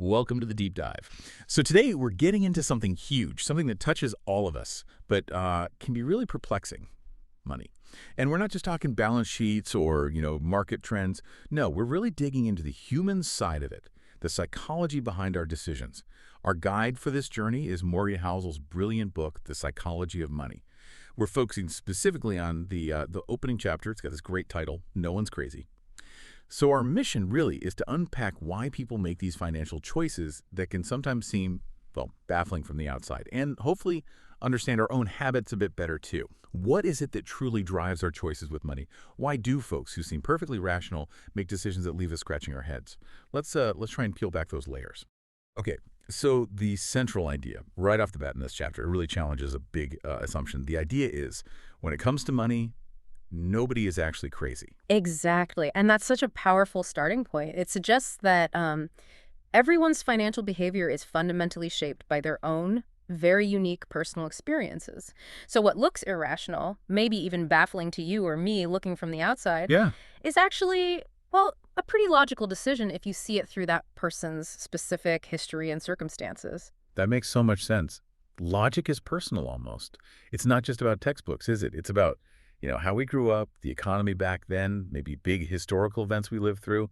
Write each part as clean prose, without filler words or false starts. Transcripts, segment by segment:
Welcome to the deep dive. So today we're getting into something huge, something that touches all of us, but can be really perplexing: money. And we're not just talking balance sheets or, market trends. No, we're really digging into the human side of it, the psychology behind our decisions. Our guide for this journey is Morgan Housel's brilliant book, The Psychology of Money. We're focusing specifically on the opening chapter. It's got this great title, No One's Crazy. So our mission really is to unpack why people make these financial choices that can sometimes seem, well, baffling from the outside, and hopefully understand our own habits a bit better too. What is it that truly drives our choices with money? Why do folks who seem perfectly rational make decisions that leave us scratching our heads? Let's try and peel back those layers. Okay, so the central idea right off the bat in this chapter, it really challenges a big assumption. The idea is, when it comes to money, nobody is actually crazy. Exactly. And that's such a powerful starting point. It suggests that everyone's financial behavior is fundamentally shaped by their own very unique personal experiences. So what looks irrational, maybe even baffling to you or me looking from the outside, Yeah. is actually, well, a pretty logical decision if you see it through that person's specific history and circumstances. That makes so much sense. Logic is personal almost. It's not just about textbooks, is it? It's about, how we grew up, the economy back then, maybe big historical events we lived through.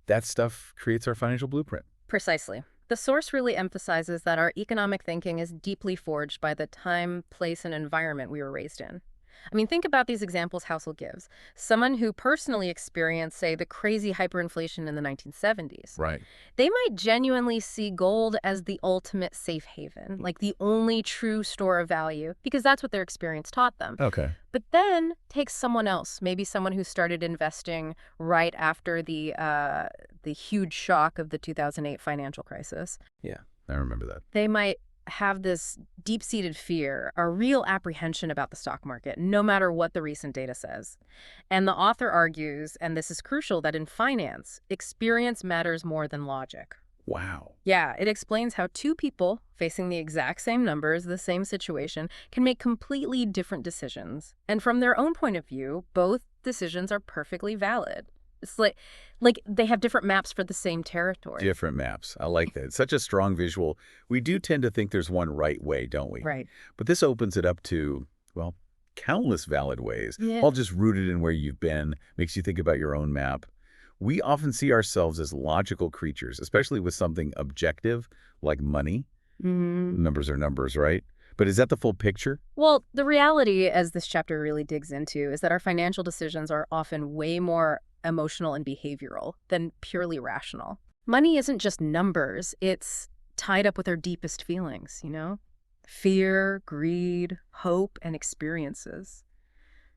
That stuff creates our financial blueprint. Precisely. The source really emphasizes that our economic thinking is deeply forged by the time, place, and environment we were raised in. I mean, think about these examples Housel gives. Someone who personally experienced, say, the crazy hyperinflation in the 1970s. Right. They might genuinely see gold as the ultimate safe haven, like the only true store of value, because that's what their experience taught them. Okay. But then take someone else, maybe someone who started investing right after the huge shock of the 2008 financial crisis. Yeah, I remember that. They might have this deep-seated fear, a real apprehension about the stock market, no matter what the recent data says. And the author argues, and this is crucial, that in finance, experience matters more than logic. Wow. Yeah, it explains how two people facing the exact same numbers, the same situation, can make completely different decisions. And from their own point of view, both decisions are perfectly valid. It's like they have different maps for the same territory. Different maps. I like that. It's such a strong visual. We do tend to think there's one right way, don't we? Right. But this opens it up to, well, countless valid ways, all just rooted in where you've been, makes you think about your own map. We often see ourselves as logical creatures, especially with something objective like money. Mm-hmm. Numbers are numbers, right? But is that the full picture? Well, the reality, as this chapter really digs into, is that our financial decisions are often way more emotional and behavioral than purely rational. Money isn't just numbers. It's tied up with our deepest feelings, Fear, greed, hope, and experiences.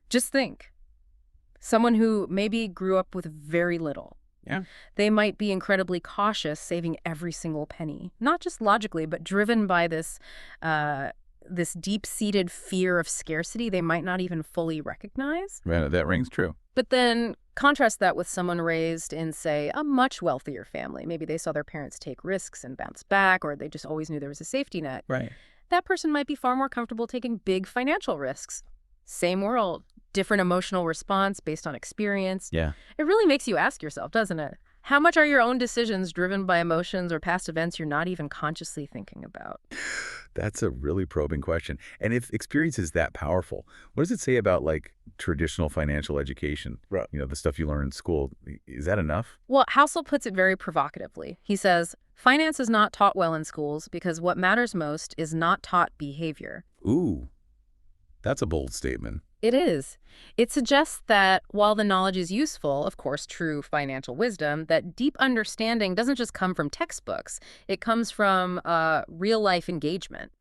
Just think. Someone who maybe grew up with very little. Yeah. They might be incredibly cautious, saving every single penny. Not just logically, but driven by this deep-seated fear of scarcity they might not even fully recognize. Man, that rings true. But then contrast that with someone raised in, say, a much wealthier family. Maybe they saw their parents take risks and bounce back, or they just always knew there was a safety net. Right. That person might be far more comfortable taking big financial risks. Same world, different emotional response based on experience. Yeah. It really makes you ask yourself, doesn't it? How much are your own decisions driven by emotions or past events you're not even consciously thinking about? That's a really probing question. And if experience is that powerful, what does it say about, traditional financial education? Right. The stuff you learn in school. Is that enough? Well, Housel puts it very provocatively. He says, finance is not taught well in schools because what matters most is not taught behavior. Ooh, that's a bold statement. It is. It suggests that while the knowledge is useful, of course, true financial wisdom, that deep understanding doesn't just come from textbooks. It comes from real-life engagement,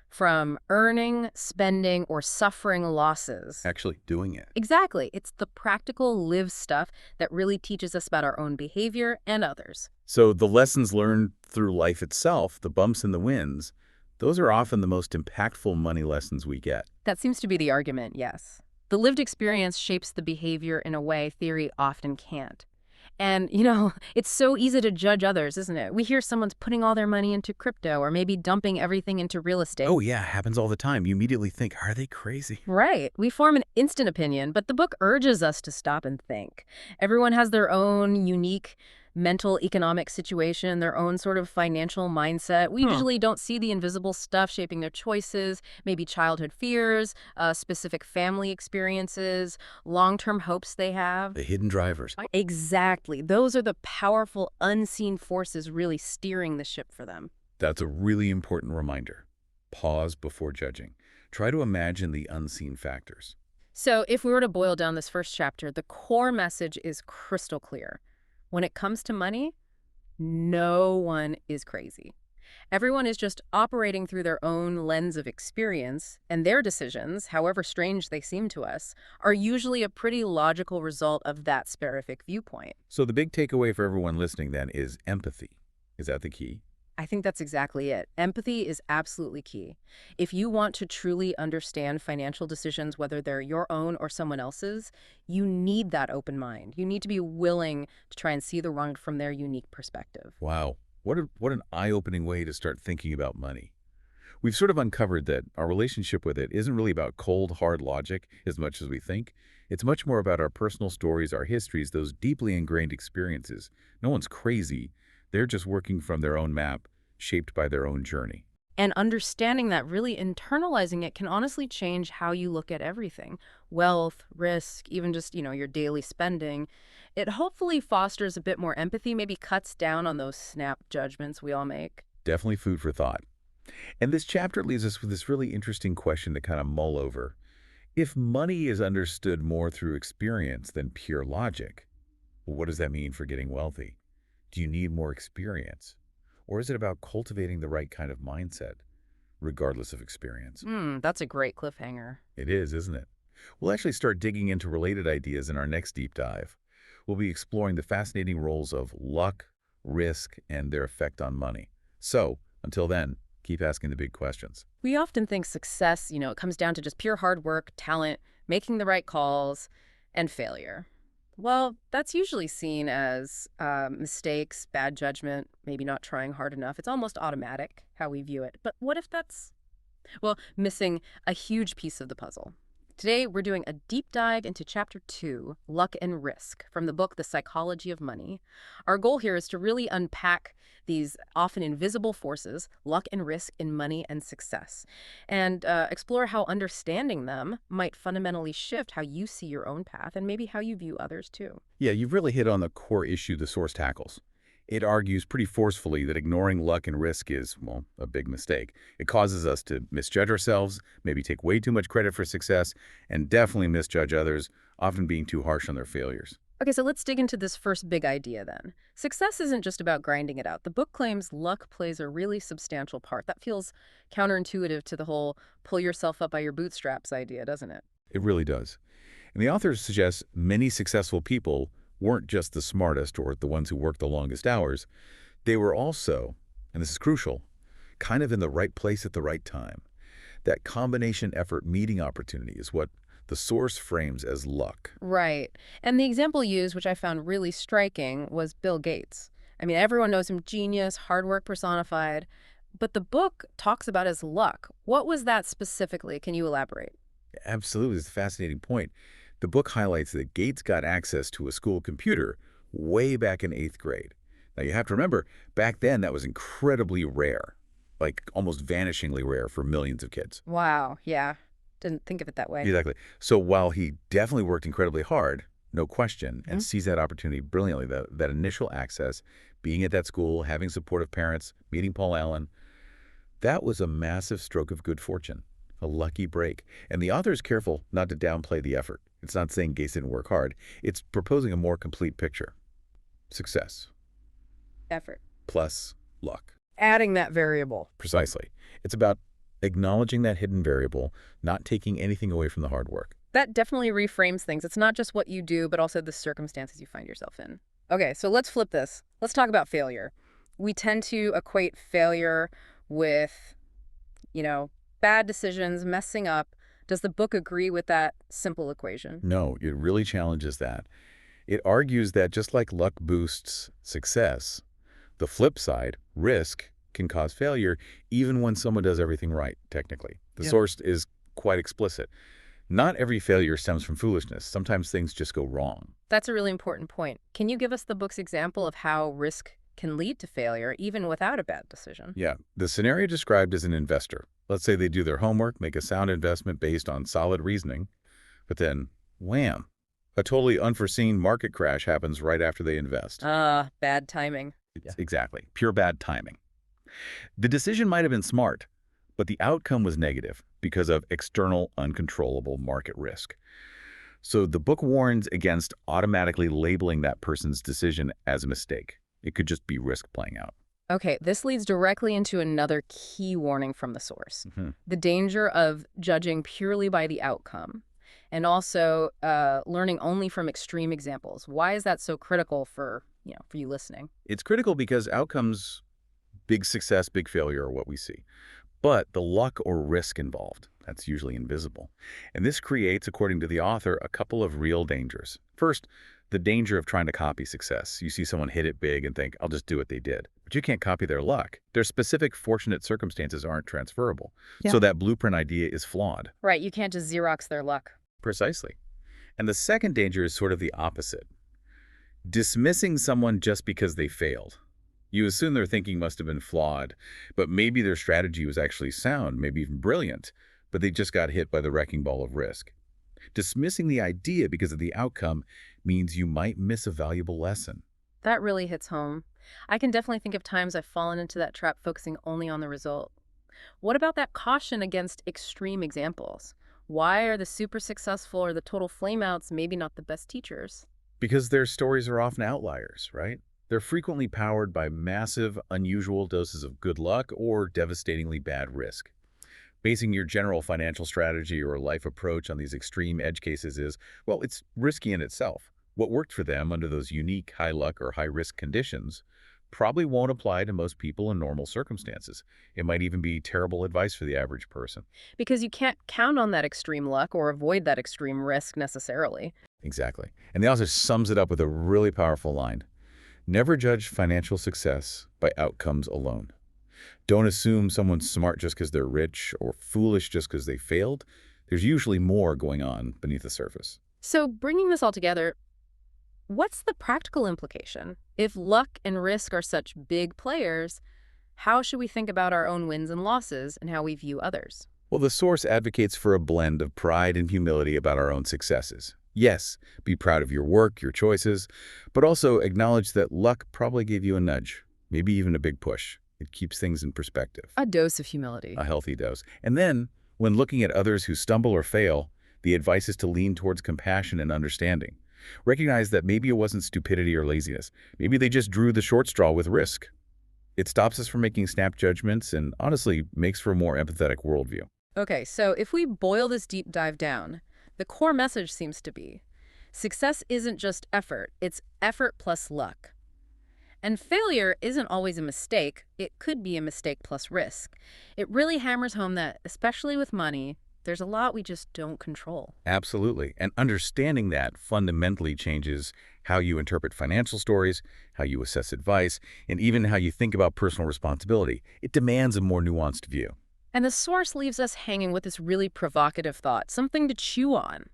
from earning, spending, or suffering losses. Actually doing it. Exactly. It's the practical, lived stuff that really teaches us about our own behavior and others. So the lessons learned through life itself, the bumps and the wins, those are often the most impactful money lessons we get. That seems to be the argument, yes. The lived experience shapes the behavior in a way theory often can't. And, it's so easy to judge others, isn't it? We hear someone's putting all their money into crypto or maybe dumping everything into real estate. Oh, yeah, happens all the time. You immediately think, are they crazy? Right. We form an instant opinion, but the book urges us to stop and think. Everyone has their own unique mental economic situation, their own sort of financial mindset. We usually don't see the invisible stuff shaping their choices, maybe childhood fears, specific family experiences, long-term hopes they have. The hidden drivers. Exactly. Those are the powerful, unseen forces really steering the ship for them. That's a really important reminder. Pause before judging. Try to imagine the unseen factors. So if we were to boil down this first chapter, the core message is crystal clear. When it comes to money, no one is crazy. Everyone is just operating through their own lens of experience, and their decisions, however strange they seem to us, are usually a pretty logical result of that specific viewpoint. So the big takeaway for everyone listening then is empathy. Is that the key? I think that's exactly it. Empathy is absolutely key. If you want to truly understand financial decisions, whether they're your own or someone else's, you need that open mind. You need to be willing to try and see the wrong from their unique perspective. Wow. What an eye-opening way to start thinking about money. We've sort of uncovered that our relationship with it isn't really about cold, hard logic as much as we think. It's much more about our personal stories, our histories, those deeply ingrained experiences. No one's crazy. They're just working from their own map, shaped by their own journey. And understanding that, really internalizing it, can honestly change how you look at everything. Wealth, risk, even just, your daily spending. It hopefully fosters a bit more empathy, maybe cuts down on those snap judgments we all make. Definitely food for thought. And this chapter leaves us with this really interesting question to kind of mull over. If money is understood more through experience than pure logic, well, what does that mean for getting wealthy? Do you need more experience? Or is it about cultivating the right kind of mindset, regardless of experience? That's a great cliffhanger. It is, isn't it? We'll actually start digging into related ideas in our next deep dive. We'll be exploring the fascinating roles of luck, risk, and their effect on money. So, until then, keep asking the big questions. We often think success, it comes down to just pure hard work, talent, making the right calls, and failure. Well, that's usually seen as mistakes, bad judgment, maybe not trying hard enough. It's almost automatic how we view it. But what if that's, missing a huge piece of the puzzle? Today, we're doing a deep dive into Chapter 2, Luck and Risk, from the book The Psychology of Money. Our goal here is to really unpack these often invisible forces, luck and risk in money and success, and explore how understanding them might fundamentally shift how you see your own path and maybe how you view others too. Yeah, you've really hit on the core issue the source tackles. It argues pretty forcefully that ignoring luck and risk is, well, a big mistake. It causes us to misjudge ourselves, maybe take way too much credit for success, and definitely misjudge others, often being too harsh on their failures. Okay, so let's dig into this first big idea then. Success isn't just about grinding it out. The book claims luck plays a really substantial part. That feels counterintuitive to the whole pull yourself up by your bootstraps idea, doesn't it? It really does. And the author suggests many successful people weren't just the smartest or the ones who worked the longest hours. They were also, and this is crucial, kind of in the right place at the right time. That combination effort meeting opportunity is what the source frames as luck. Right. And the example used, which I found really striking, was Bill Gates. I mean, everyone knows him, genius, hard work personified. But the book talks about his luck. What was that specifically? Can you elaborate? Absolutely. It's a fascinating point. The book highlights that Gates got access to a school computer way back in 8th grade. Now, you have to remember, back then that was incredibly rare, like almost vanishingly rare for millions of kids. Wow, yeah. Didn't think of it that way. Exactly. So while he definitely worked incredibly hard, no question, and seized that opportunity brilliantly, that initial access, being at that school, having supportive parents, meeting Paul Allen, that was a massive stroke of good fortune, a lucky break. And the author is careful not to downplay the effort. It's not saying Gates didn't work hard. It's proposing a more complete picture. Success. Effort. Plus luck. Adding that variable. Precisely. It's about acknowledging that hidden variable, not taking anything away from the hard work. That definitely reframes things. It's not just what you do, but also the circumstances you find yourself in. Okay, so let's flip this. Let's talk about failure. We tend to equate failure with, bad decisions, messing up. Does the book agree with that simple equation? No, it really challenges that. It argues that just like luck boosts success, the flip side, risk, can cause failure even when someone does everything right, technically. The source is quite explicit. Not every failure stems from foolishness. Sometimes things just go wrong. That's a really important point. Can you give us the book's example of how risk can lead to failure even without a bad decision? Yeah, the scenario described as an investor. Let's say they do their homework, make a sound investment based on solid reasoning, but then, wham, a totally unforeseen market crash happens right after they invest. Bad timing. Exactly. Pure bad timing. The decision might have been smart, but the outcome was negative because of external, uncontrollable market risk. So the book warns against automatically labeling that person's decision as a mistake. It could just be risk playing out. Okay, this leads directly into another key warning from the source. Hmm. The danger of judging purely by the outcome, and also learning only from extreme examples. Why is that so critical for you listening? It's critical because outcomes, big success, big failure, are what we see. But the luck or risk involved, that's usually invisible. And this creates, according to the author, a couple of real dangers. First, the danger of trying to copy success. You see someone hit it big and think, I'll just do what they did. But you can't copy their luck. Their specific fortunate circumstances aren't transferable. Yeah. So that blueprint idea is flawed. Right, you can't just Xerox their luck. Precisely. And the second danger is sort of the opposite. Dismissing someone just because they failed. You assume their thinking must have been flawed, but maybe their strategy was actually sound, maybe even brilliant, but they just got hit by the wrecking ball of risk. Dismissing the idea because of the outcome means you might miss a valuable lesson. That really hits home. I can definitely think of times I've fallen into that trap focusing only on the result. What about that caution against extreme examples? Why are the super successful or the total flameouts maybe not the best teachers? Because their stories are often outliers, right? They're frequently powered by massive, unusual doses of good luck or devastatingly bad risk. Basing your general financial strategy or life approach on these extreme edge cases is, well, it's risky in itself. What worked for them under those unique high luck or high risk conditions probably won't apply to most people in normal circumstances. It might even be terrible advice for the average person. Because you can't count on that extreme luck or avoid that extreme risk necessarily. Exactly. And the author sums it up with a really powerful line. Never judge financial success by outcomes alone. Don't assume someone's smart just because they're rich or foolish just because they failed. There's usually more going on beneath the surface. So bringing this all together, what's the practical implication? If luck and risk are such big players, how should we think about our own wins and losses and how we view others? Well, the source advocates for a blend of pride and humility about our own successes. Yes, be proud of your work, your choices, but also acknowledge that luck probably gave you a nudge, maybe even a big push. It keeps things in perspective. A dose of humility. A healthy dose. And then, when looking at others who stumble or fail, the advice is to lean towards compassion and understanding. Recognize that maybe it wasn't stupidity or laziness. Maybe they just drew the short straw with risk. It stops us from making snap judgments and, honestly, makes for a more empathetic worldview. Okay, so if we boil this deep dive down, the core message seems to be, success isn't just effort, it's effort plus luck. And failure isn't always a mistake, it could be a mistake plus risk. It really hammers home that, especially with money, there's a lot we just don't control. Absolutely. And understanding that fundamentally changes how you interpret financial stories, how you assess advice, and even how you think about personal responsibility. It demands a more nuanced view. And the source leaves us hanging with this really provocative thought, something to chew on.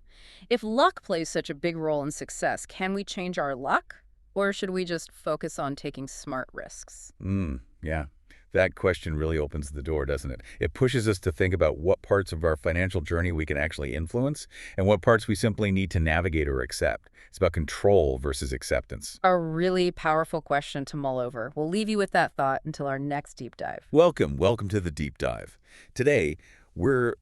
If luck plays such a big role in success, can we change our luck? Or should we just focus on taking smart risks? Yeah. That question really opens the door, doesn't it? It pushes us to think about what parts of our financial journey we can actually influence and what parts we simply need to navigate or accept. It's about control versus acceptance. A really powerful question to mull over. We'll leave you with that thought until our next deep dive. Welcome to the Deep Dive. Today, we're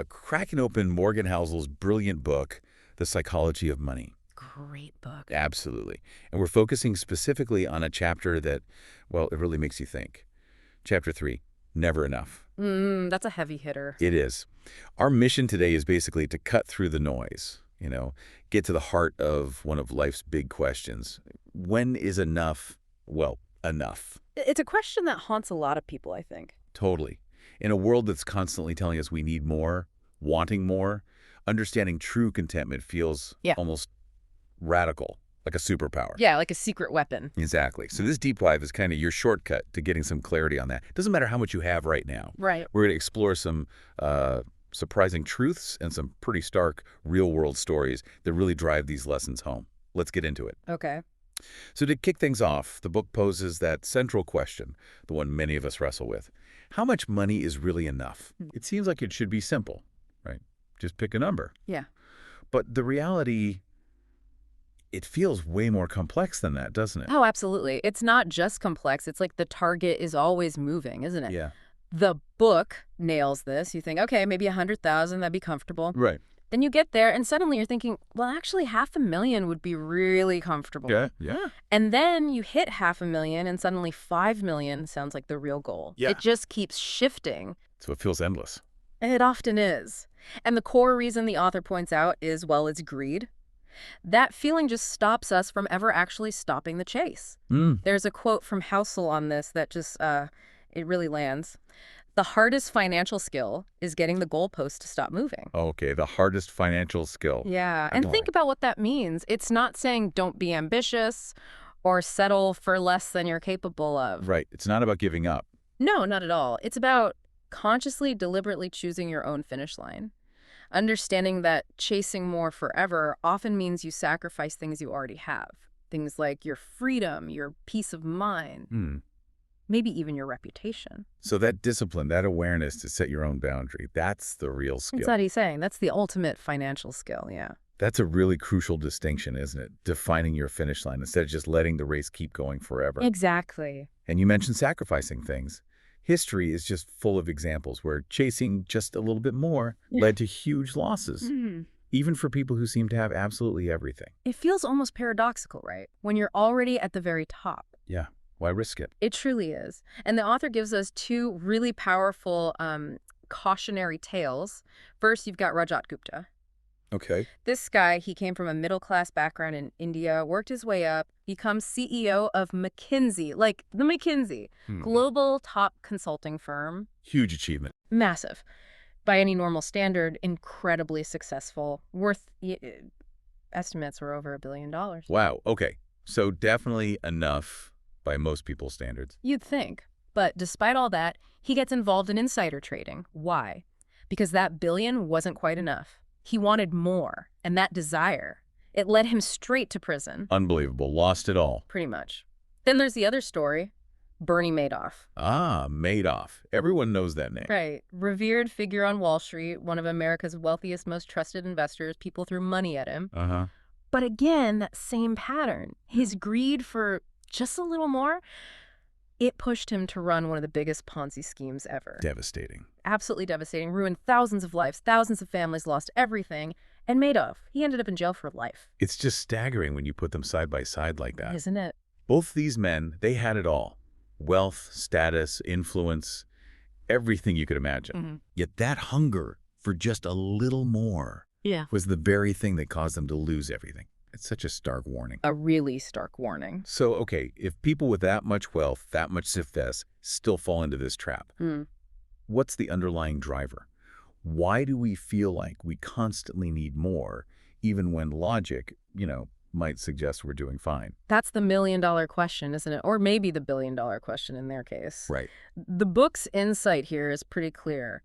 cracking open Morgan Housel's brilliant book, The Psychology of Money. Great book. Absolutely. And we're focusing specifically on a chapter that, well, it really makes you think. Chapter 3, Never Enough. That's a heavy hitter. It is. Our mission today is basically to cut through the noise, get to the heart of one of life's big questions. When is enough, well, enough? It's a question that haunts a lot of people, I think. Totally. In a world that's constantly telling us we need more, wanting more, understanding true contentment feels almost radical, like a superpower. Yeah, like a secret weapon. Exactly. So this deep dive is kind of your shortcut to getting some clarity on that. It doesn't matter how much you have right now. Right. We're going to explore some surprising truths and some pretty stark real-world stories that really drive these lessons home. Let's get into it. Okay. So to kick things off, the book poses that central question, the one many of us wrestle with. How much money is really enough? It seems like it should be simple, right? Just pick a number. Yeah. But the reality, it feels way more complex than that, doesn't it? Oh, absolutely. It's not just complex. It's like the target is always moving, isn't it? Yeah. The book nails this. You think, okay, maybe 100,000, that'd be comfortable. Right. Then you get there and suddenly you're thinking, well, actually $500,000 would be really comfortable. Yeah. And then you hit $500,000 and suddenly 5 million sounds like the real goal. Yeah. It just keeps shifting. So it feels endless. It often is. And the core reason the author points out is, well, it's greed. That feeling just stops us from ever actually stopping the chase. There's a quote from Housel on this that just, it really lands. The hardest financial skill is getting the goalpost to stop moving. Okay, the hardest financial skill. Yeah, and think about what that means. It's not saying don't be ambitious or settle for less than you're capable of. Right. It's not about giving up. No, not at all. It's about consciously, deliberately choosing your own finish line. Understanding that chasing more forever often means you sacrifice things you already have. Things like your freedom, your peace of mind, maybe even your reputation. So that discipline, that awareness to set your own boundary, that's the real skill. That's what he's saying. That's the ultimate financial skill, yeah. That's a really crucial distinction, isn't it? Defining your finish line instead of just letting the race keep going forever. Exactly. And you mentioned sacrificing things. History is just full of examples where chasing just a little bit more led to huge losses, even for people who seem to have absolutely everything. It feels almost paradoxical, right? When you're already at the very top. Yeah. Why risk it? It truly is. And the author gives us two really powerful cautionary tales. First, you've got Rajat Gupta. Okay. This guy, he came from a middle-class background in India, worked his way up, becomes CEO of McKinsey, like the McKinsey, global top consulting firm. Huge achievement. Massive. By any normal standard, incredibly successful. Worth, estimates were over $1 billion. Wow. Okay. So definitely enough by most people's standards. You'd think. But despite all that, he gets involved in insider trading. Why? Because that billion wasn't quite enough. He wanted more, and that desire, it led him straight to prison. Unbelievable. Lost it all. Pretty much. Then there's the other story, Bernie Madoff. Ah, Madoff. Everyone knows that name. Right. Revered figure on Wall Street, one of America's wealthiest, most trusted investors. People threw money at him. But again, that same pattern. His greed for just a little more, it pushed him to run one of the biggest Ponzi schemes ever. Devastating. Absolutely devastating. Ruined thousands of lives, thousands of families lost everything. And Madoff, he ended up in jail for life. It's just staggering when you put them side by side like that. Isn't it? Both these men, they had it all. Wealth, status, influence, everything you could imagine. Yet that hunger for just a little more was the very thing that caused them to lose everything. It's such a stark warning. A really stark warning. So, okay, if people with that much wealth, that much success, still fall into this trap, what's the underlying driver? Why do we feel like we constantly need more, even when logic, might suggest we're doing fine? That's the million-dollar question, isn't it? Or maybe the billion-dollar question in their case. Right. The book's insight here is pretty clear.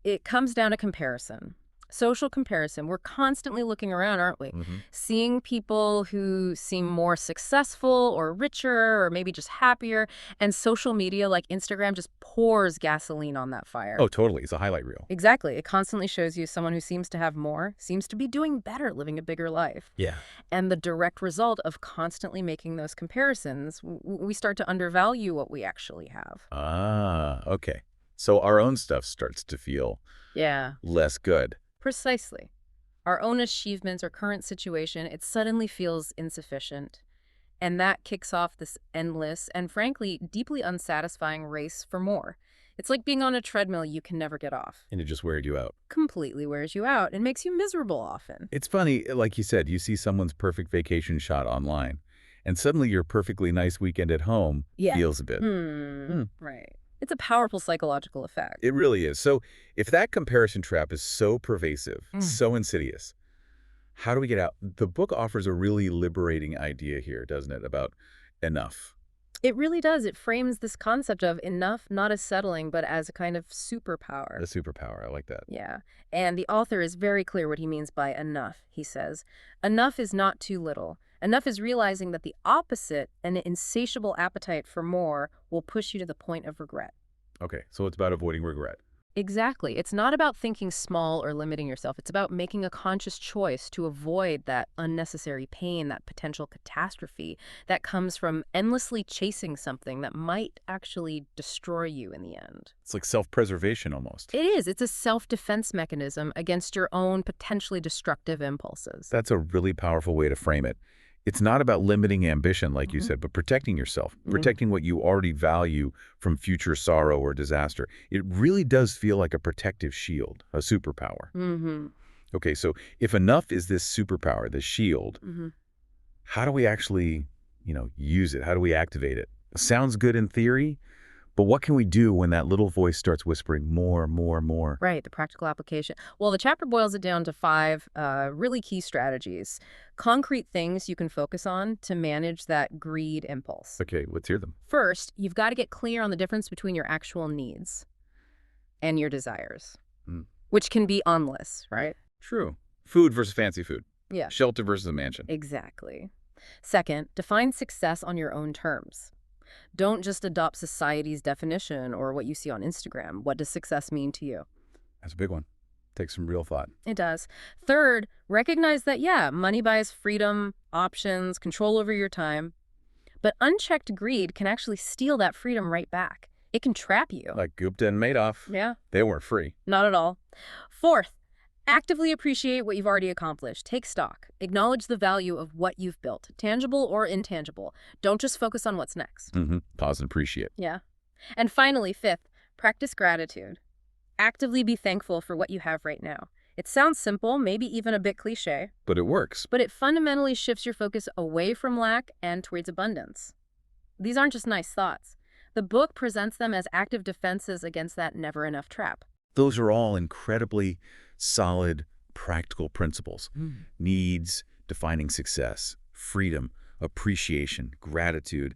It comes down to comparison. Social comparison. We're constantly looking around, aren't we? Seeing people who seem more successful or richer or maybe just happier. And social media like Instagram just pours gasoline on that fire. Oh, totally. It's a highlight reel. Exactly. It constantly shows you someone who seems to have more, seems to be doing better, living a bigger life. Yeah. And the direct result of constantly making those comparisons, we start to undervalue what we actually have. Ah, okay. So our own stuff starts to feel less good. Precisely. Our own achievements or current situation, it suddenly feels insufficient. And that kicks off this endless and, frankly, deeply unsatisfying race for more. It's like being on a treadmill you can never get off. And it just wears you out. Completely wears you out and makes you miserable often. It's funny, like you said, you see someone's perfect vacation shot online, and suddenly your perfectly nice weekend at home feels a bit. Right. It's a powerful psychological effect. It really is. So if that comparison trap is so pervasive, so insidious, how do we get out? The book offers a really liberating idea here, doesn't it, about enough. It really does. It frames this concept of enough not as settling, but as a kind of superpower. A superpower. I like that. Yeah. And the author is very clear what he means by enough. He says, enough is not too little. Enough is realizing that the opposite, an insatiable appetite for more, will push you to the point of regret. Okay, so it's about avoiding regret. Exactly. It's not about thinking small or limiting yourself. It's about making a conscious choice to avoid that unnecessary pain, that potential catastrophe that comes from endlessly chasing something that might actually destroy you in the end. It's like self-preservation almost. It is. It's a self-defense mechanism against your own potentially destructive impulses. That's a really powerful way to frame it. It's not about limiting ambition, like you said, but protecting yourself, protecting what you already value from future sorrow or disaster. It really does feel like a protective shield, a superpower. Mm-hmm. Okay, so if enough is this superpower, this shield, Mm-hmm. how do we actually, use it? How do we activate it? Sounds good in theory, but what can we do when that little voice starts whispering more, more, more? Right, the practical application. Well, the chapter boils it down to 5 really key strategies. Concrete things you can focus on to manage that greed impulse. Okay, let's hear them. First, you've got to get clear on the difference between your actual needs and your desires, Mm. which can be endless, right? True. Food versus fancy food. Yeah, Shelter versus a mansion. exactly. Second, define success on your own terms. Don't just adopt society's definition or what you see on Instagram. What does success mean to you? That's a big one. Takes some real thought. It does. Third, recognize that, yeah, money buys freedom, options, control over your time. But unchecked greed can actually steal that freedom right back. It can trap you. Like Gupta and Madoff. Yeah, They weren't free. not at all. Fourth, actively appreciate what you've already accomplished. Take stock. Acknowledge the value of what you've built, tangible or intangible. Don't just focus on what's next. Pause and appreciate. Yeah. And finally, fifth, practice gratitude. Actively be thankful for what you have right now. It sounds simple, maybe even a bit cliche, But it works. but it fundamentally shifts your focus away from lack and towards abundance. These aren't just nice thoughts. The book presents them as active defenses against that never enough trap. Those are all incredibly solid, practical principles. Needs, defining success, freedom, appreciation, gratitude.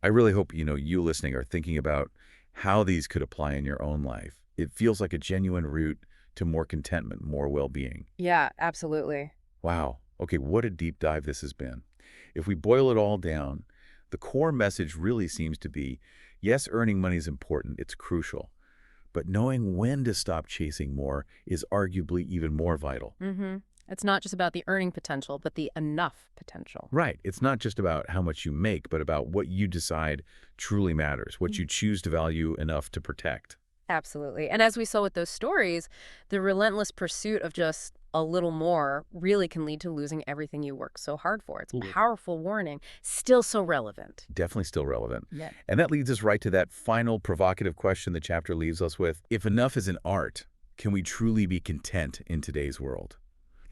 I really hope, you listening are thinking about how these could apply in your own life. It feels like a genuine route to more contentment, more well-being. Yeah, absolutely. Wow. Okay, what a deep dive this has been. If we boil it all down, the core message really seems to be, yes, earning money is important, it's crucial, but knowing when to stop chasing more is arguably even more vital. It's not just about the earning potential, but the enough potential. Right. It's not just about how much you make, but about what you decide truly matters, what you choose to value enough to protect. Absolutely. And as we saw with those stories, the relentless pursuit of just a little more really can lead to losing everything you worked so hard for. It's a powerful warning, still so relevant. Definitely still relevant. Yeah. And that leads us right to that final provocative question the chapter leaves us with. If enough is an art, can we truly be content in today's world?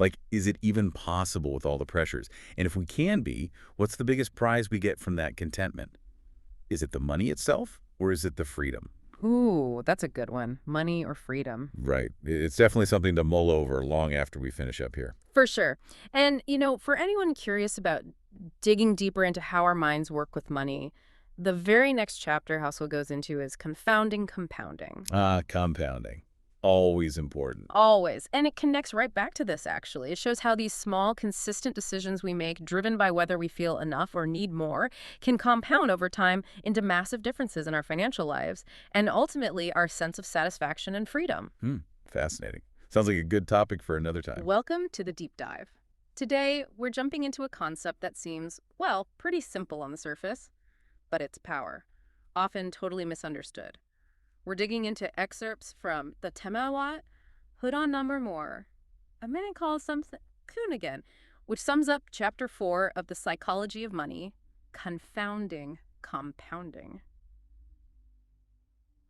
Like, is it even possible with all the pressures? And if we can be, what's the biggest prize we get from that contentment? Is it the money itself, or is it the freedom? Ooh, that's a good one. Money or freedom. Right. It's definitely something to mull over long after we finish up here. For sure. And, for anyone curious about digging deeper into how our minds work with money, the very next chapter Housel goes into is Confounding Compounding. Compounding. Always important. Always. And it connects right back to this, actually. It shows how these small, consistent decisions we make, driven by whether we feel enough or need more, can compound over time into massive differences in our financial lives and ultimately our sense of satisfaction and freedom. Fascinating. Sounds like a good topic for another time. Welcome to the Deep Dive. Today, we're jumping into a concept that seems, well, pretty simple on the surface, but its power, often totally misunderstood. We're digging into excerpts from the Temawat, Hood on Number More, a minute called something Coonigan, which sums up Chapter 4 of The Psychology of Money, Confounding Compounding.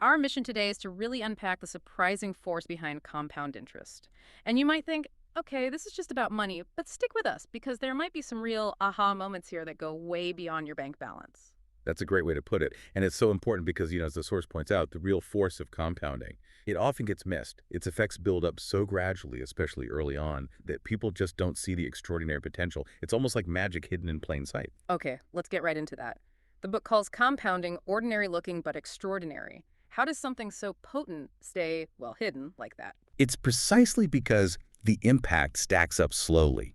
Our mission today is to really unpack the surprising force behind compound interest. And you might think, okay, this is just about money, but stick with us because there might be some real aha moments here that go way beyond your bank balance. That's a great way to put it. And it's so important because, as the source points out, the real force of compounding, it often gets missed. Its effects build up so gradually, especially early on, that people just don't see the extraordinary potential. It's almost like magic hidden in plain sight. Okay, let's get right into that. The book calls compounding ordinary looking but extraordinary. How does something so potent stay, well, hidden like that? It's precisely because the impact stacks up slowly,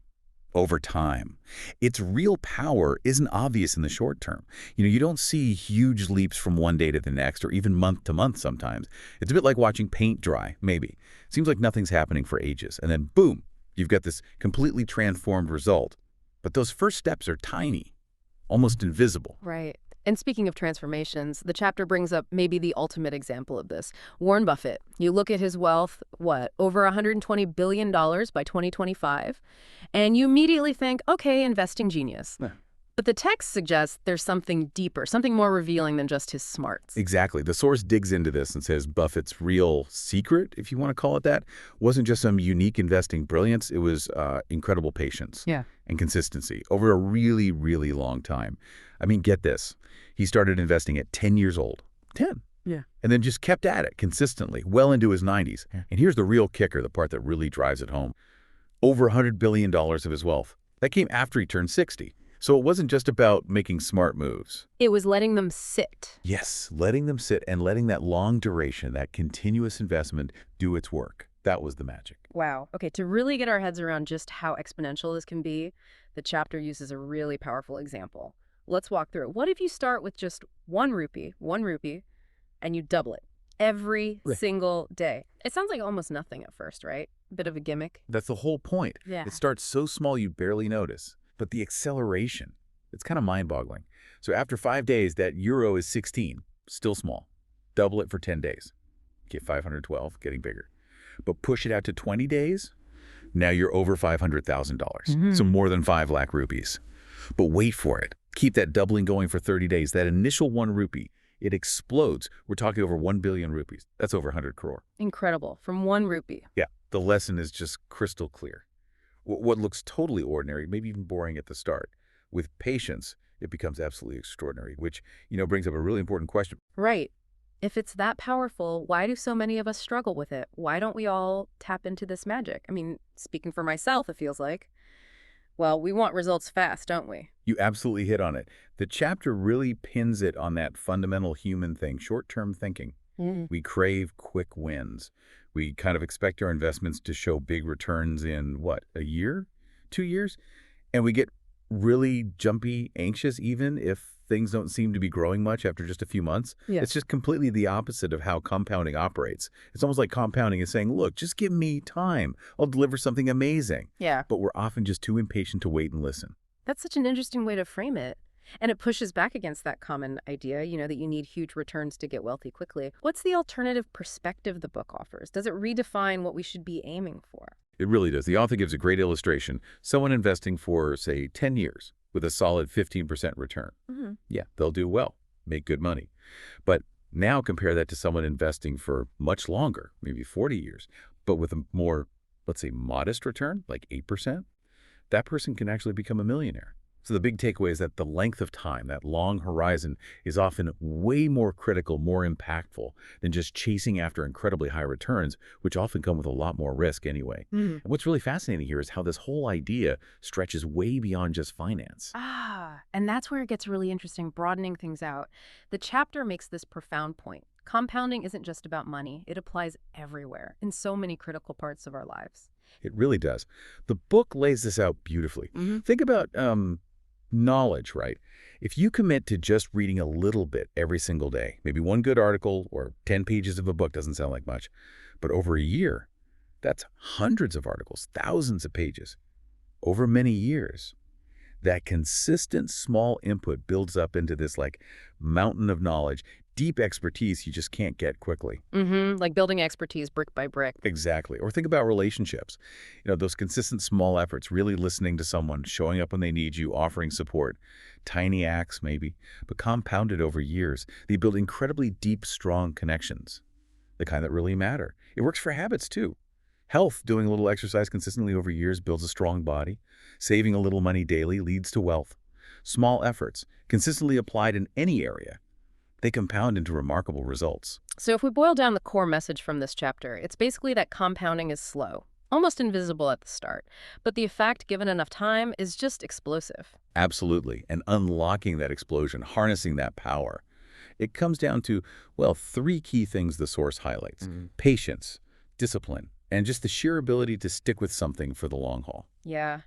over time. Its real power isn't obvious in the short term. You don't see huge leaps from one day to the next, or even month to month sometimes. It's a bit like watching paint dry, maybe. Seems like nothing's happening for ages, and then boom, you've got this completely transformed result. But those first steps are tiny, almost invisible. Right. And speaking of transformations, the chapter brings up maybe the ultimate example of this. Warren Buffett. You look at his wealth, over $120 billion by 2025, and you immediately think, okay, investing genius. Yeah. But the text suggests there's something deeper, something more revealing than just his smarts. Exactly. The source digs into this and says Buffett's real secret, if you want to call it that, wasn't just some unique investing brilliance. It was incredible patience and consistency over a really, really long time. I mean, get this. He started investing at 10 years old. 10. Yeah. And then just kept at it consistently, well into his 90s. Yeah. And here's the real kicker, the part that really drives it home. Over $100 billion of his wealth. That came after he turned 60. So it wasn't just about making smart moves. It was letting them sit. Yes, letting them sit and letting that long duration, that continuous investment do its work. That was the magic. Wow. Okay, to really get our heads around just how exponential this can be, the chapter uses a really powerful example. Let's walk through it. What if you start with just one rupee, and you double it every single day? It sounds like almost nothing at first, right? A bit of a gimmick. That's the whole point. Yeah. It starts so small you barely notice. But the acceleration, it's kind of mind-boggling. So after 5 days, that euro is 16, still small. Double it for 10 days. Get 512, getting bigger. But push it out to 20 days, now you're over $500,000. So more than 5 lakh rupees. But wait for it. Keep that doubling going for 30 days. That initial 1 rupee, it explodes. We're talking over 1 billion rupees. That's over 100 crore. Incredible. From 1 rupee. Yeah, the lesson is just crystal clear. What looks totally ordinary, maybe even boring at the start, with patience, it becomes absolutely extraordinary, which, brings up a really important question. Right. If it's that powerful, why do so many of us struggle with it? Why don't we all tap into this magic? I mean, speaking for myself, it feels like, well, we want results fast, don't we? You absolutely hit on it. The chapter really pins it on that fundamental human thing, short-term thinking. We crave quick wins. We kind of expect our investments to show big returns in, a year? 2 years? And we get really jumpy, anxious even if things don't seem to be growing much after just a few months. Yeah. It's just completely the opposite of how compounding operates. It's almost like compounding is saying, look, just give me time. I'll deliver something amazing. Yeah. But we're often just too impatient to wait and listen. That's such an interesting way to frame it. And it pushes back against that common idea, that you need huge returns to get wealthy quickly. What's the alternative perspective the book offers? Does it redefine what we should be aiming for? It really does. The author gives a great illustration. Someone investing for, say, 10 years with a solid 15% return. Yeah, they'll do well, make good money. But now compare that to someone investing for much longer, maybe 40 years, but with a more, let's say, modest return, like 8%. That person can actually become a millionaire. So the big takeaway is that the length of time, that long horizon, is often way more critical, more impactful than just chasing after incredibly high returns, which often come with a lot more risk anyway. And what's really fascinating here is how this whole idea stretches way beyond just finance. And that's where it gets really interesting, broadening things out. The chapter makes this profound point. Compounding isn't just about money. It applies everywhere, in so many critical parts of our lives. It really does. The book lays this out beautifully. Think about knowledge, right? If you commit to just reading a little bit every single day, maybe one good article or 10 pages of a book doesn't sound like much, but over a year, that's hundreds of articles, thousands of pages, over many years. That consistent small input builds up into this mountain of knowledge, deep expertise you just can't get quickly. Like building expertise brick by brick. Exactly. Or think about relationships. Those consistent small efforts, really listening to someone, showing up when they need you, offering support. Tiny acts, maybe, but compounded over years. They build incredibly deep, strong connections, the kind that really matter. It works for habits, too. Health, doing a little exercise consistently over years builds a strong body. Saving a little money daily leads to wealth. Small efforts, consistently applied in any area, they compound into remarkable results. So if we boil down the core message from this chapter, it's basically that compounding is slow, almost invisible at the start. But the effect, given enough time, is just explosive. Absolutely. And unlocking that explosion, harnessing that power. It comes down to, well, three key things the source highlights. Patience, discipline, and just the sheer ability to stick with something for the long haul. Yeah.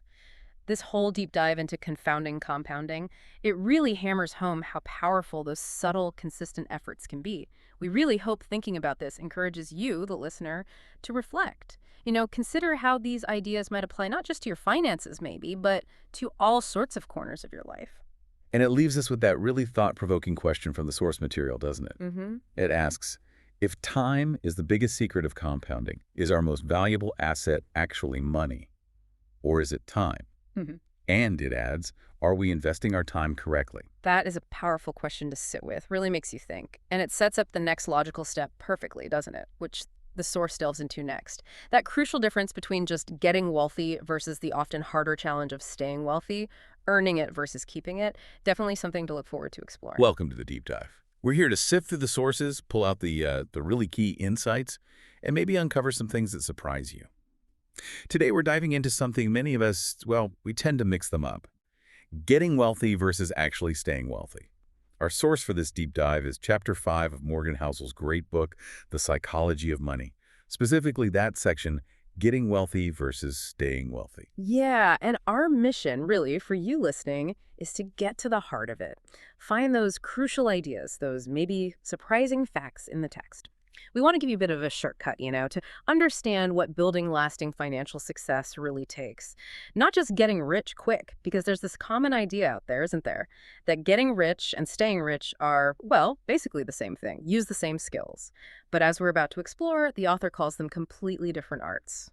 This whole deep dive into confounding compounding, it really hammers home how powerful those subtle, consistent efforts can be. We really hope thinking about this encourages you, the listener, to reflect. Consider how these ideas might apply not just to your finances, maybe, but to all sorts of corners of your life. And it leaves us with that really thought-provoking question from the source material, doesn't it? It asks, if time is the biggest secret of compounding, is our most valuable asset actually money? Or is it time? hmm And it adds, are we investing our time correctly? That is a powerful question to sit with, really makes you think. And it sets up the next logical step perfectly, doesn't it? Which the source delves into next. That crucial difference between just getting wealthy versus the often harder challenge of staying wealthy, earning it versus keeping it, definitely something to look forward to exploring. Welcome to the deep dive. We're here to sift through the sources, pull out the really key insights, and maybe uncover some things that surprise you. Today, we're diving into something many of us, well, we tend to mix them up. Getting wealthy versus actually staying wealthy. Our source for this deep dive is Chapter 5 of Morgan Housel's great book, The Psychology of Money. Specifically that section, Getting Wealthy versus Staying Wealthy. Yeah, and our mission, really, for you listening, is to get to the heart of it. Find those crucial ideas, those maybe surprising facts in the text. We want to give you a bit of a shortcut, to understand what building lasting financial success really takes. Not just getting rich quick, because there's this common idea out there, isn't there, that getting rich and staying rich are, well, basically the same thing, use the same skills. But as we're about to explore, the author calls them completely different arts.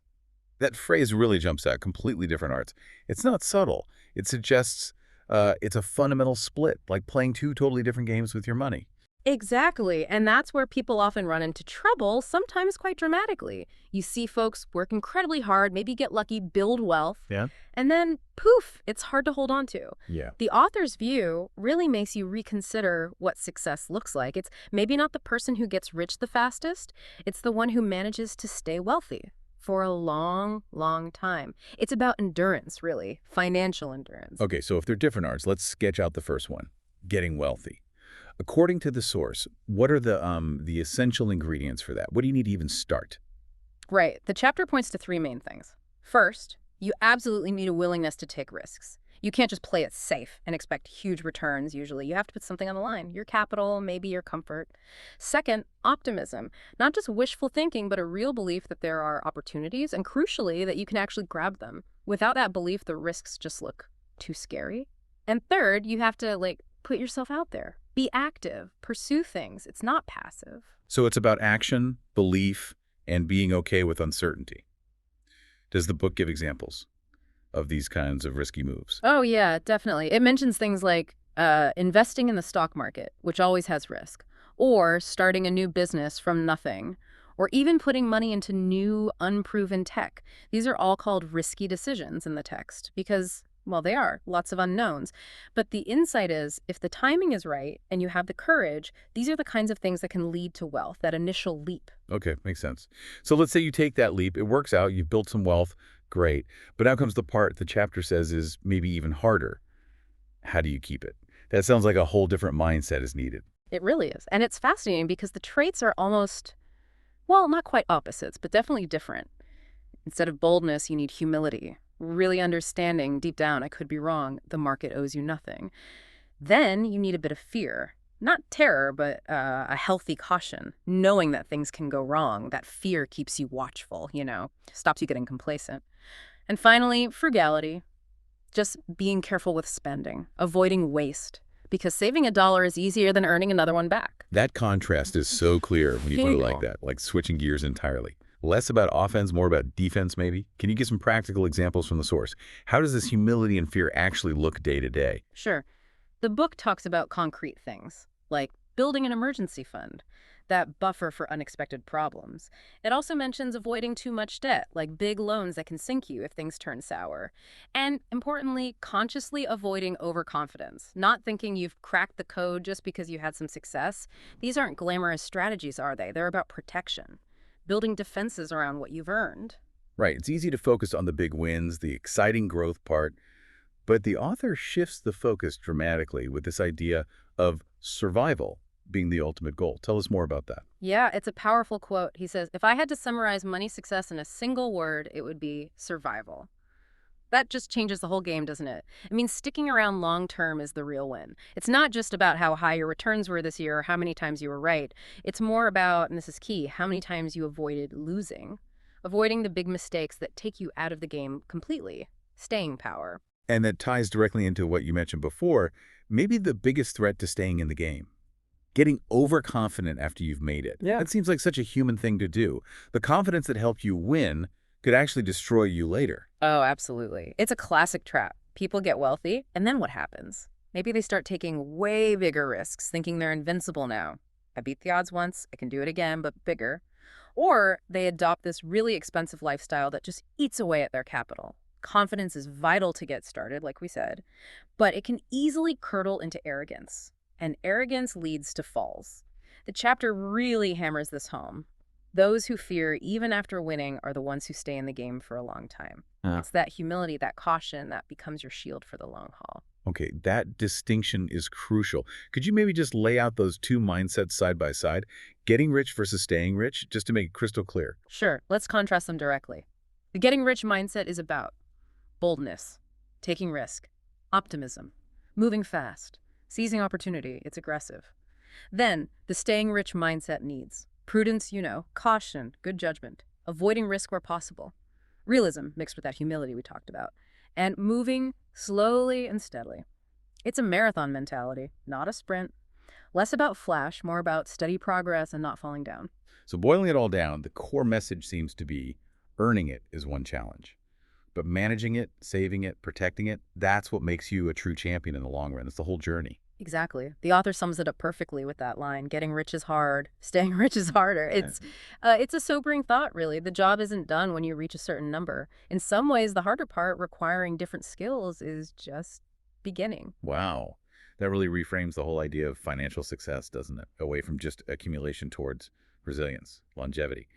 That phrase really jumps out, completely different arts. It's not subtle. It suggests it's a fundamental split, like playing two totally different games with your money. Exactly. And that's where people often run into trouble, sometimes quite dramatically. You see folks work incredibly hard, maybe get lucky, build wealth, Yeah? and then poof, it's hard to hold on to. Yeah. The author's view really makes you reconsider what success looks like. It's maybe not the person who gets rich the fastest, it's the one who manages to stay wealthy for a long, long time. It's about endurance, really, financial endurance. Okay, so if they're different arts, let's sketch out the first one, getting wealthy. According to the source, what are the essential ingredients for that? What do you need to even start? Right. The chapter points to three main things. First, you absolutely need a willingness to take risks. You can't just play it safe and expect huge returns, usually. You have to put something on the line, your capital, maybe your comfort. Second, optimism. Not just wishful thinking, but a real belief that there are opportunities, and crucially, that you can actually grab them. Without that belief, the risks just look too scary. And third, you have to, put yourself out there. Be active. Pursue things. It's not passive. So it's about action, belief, and being okay with uncertainty. Does the book give examples of these kinds of risky moves? Oh, yeah, definitely. It mentions things like investing in the stock market, which always has risk, or starting a new business from nothing, or even putting money into new, unproven tech. These are all called risky decisions in the text because, well, they are. Lots of unknowns. But the insight is, if the timing is right and you have the courage, these are the kinds of things that can lead to wealth, that initial leap. Okay, makes sense. So let's say you take that leap. It works out. You've built some wealth. Great. But now comes the part the chapter says is maybe even harder. How do you keep it? That sounds like a whole different mindset is needed. It really is. And it's fascinating because the traits are almost, well, not quite opposites, but definitely different. Instead of boldness, you need humility. Really understanding, deep down, I could be wrong, the market owes you nothing. Then you need a bit of fear. Not terror, but a healthy caution, knowing that things can go wrong. That fear keeps you watchful, stops you getting complacent. And finally, frugality. Just being careful with spending, avoiding waste, because saving $1 is easier than earning another one back. That contrast is so clear when you put it like that, like switching gears entirely. Less about offense, more about defense, maybe? Can you give some practical examples from the source? How does this humility and fear actually look day to day? Sure. The book talks about concrete things, like building an emergency fund, that buffer for unexpected problems. It also mentions avoiding too much debt, like big loans that can sink you if things turn sour. And importantly, consciously avoiding overconfidence, not thinking you've cracked the code just because you had some success. These aren't glamorous strategies, are they? They're about protection. Building defenses around what you've earned. Right. It's easy to focus on the big wins, the exciting growth part, but the author shifts the focus dramatically with this idea of survival being the ultimate goal. Tell us more about that. Yeah, it's a powerful quote. He says, if I had to summarize money success in a single word, it would be survival. That just changes the whole game, doesn't it? I mean, sticking around long term is the real win. It's not just about how high your returns were this year or how many times you were right. It's more about, and this is key, how many times you avoided losing. Avoiding the big mistakes that take you out of the game completely. Staying power. And that ties directly into what you mentioned before, maybe the biggest threat to staying in the game. Getting overconfident after you've made it. Yeah. That seems like such a human thing to do. The confidence that helped you win could actually destroy you later. Oh, absolutely. It's a classic trap. People get wealthy, and then what happens? Maybe they start taking way bigger risks, thinking they're invincible now. I beat the odds once, I can do it again, but bigger. Or they adopt this really expensive lifestyle that just eats away at their capital. Confidence is vital to get started, like we said, but it can easily curdle into arrogance. And arrogance leads to falls. The chapter really hammers this home. Those who fear even after winning are the ones who stay in the game for a long time. It's that humility, that caution that becomes your shield for the long haul. Okay, that distinction is crucial. Could you maybe just lay out those two mindsets side by side? Getting rich versus staying rich, just to make it crystal clear. Sure, let's contrast them directly. The getting rich mindset is about boldness, taking risk, optimism, moving fast, seizing opportunity. It's aggressive. Then, the staying rich mindset needs prudence, caution, good judgment, avoiding risk where possible, realism mixed with that humility we talked about, and moving slowly and steadily. It's a marathon mentality, not a sprint. Less about flash, more about steady progress and not falling down. So boiling it all down, the core message seems to be earning it is one challenge. But managing it, saving it, protecting it, that's what makes you a true champion in the long run. It's the whole journey. Exactly. The author sums it up perfectly with that line, getting rich is hard, staying rich is harder. It's a sobering thought, really. The job isn't done when you reach a certain number. In some ways, the harder part, requiring different skills, is just beginning. Wow. That really reframes the whole idea of financial success, doesn't it? Away from just accumulation towards resilience, longevity.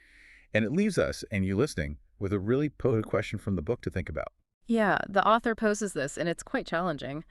And it leaves us, and you listening, with a really potent question from the book to think about. Yeah, the author poses this, and it's quite challenging.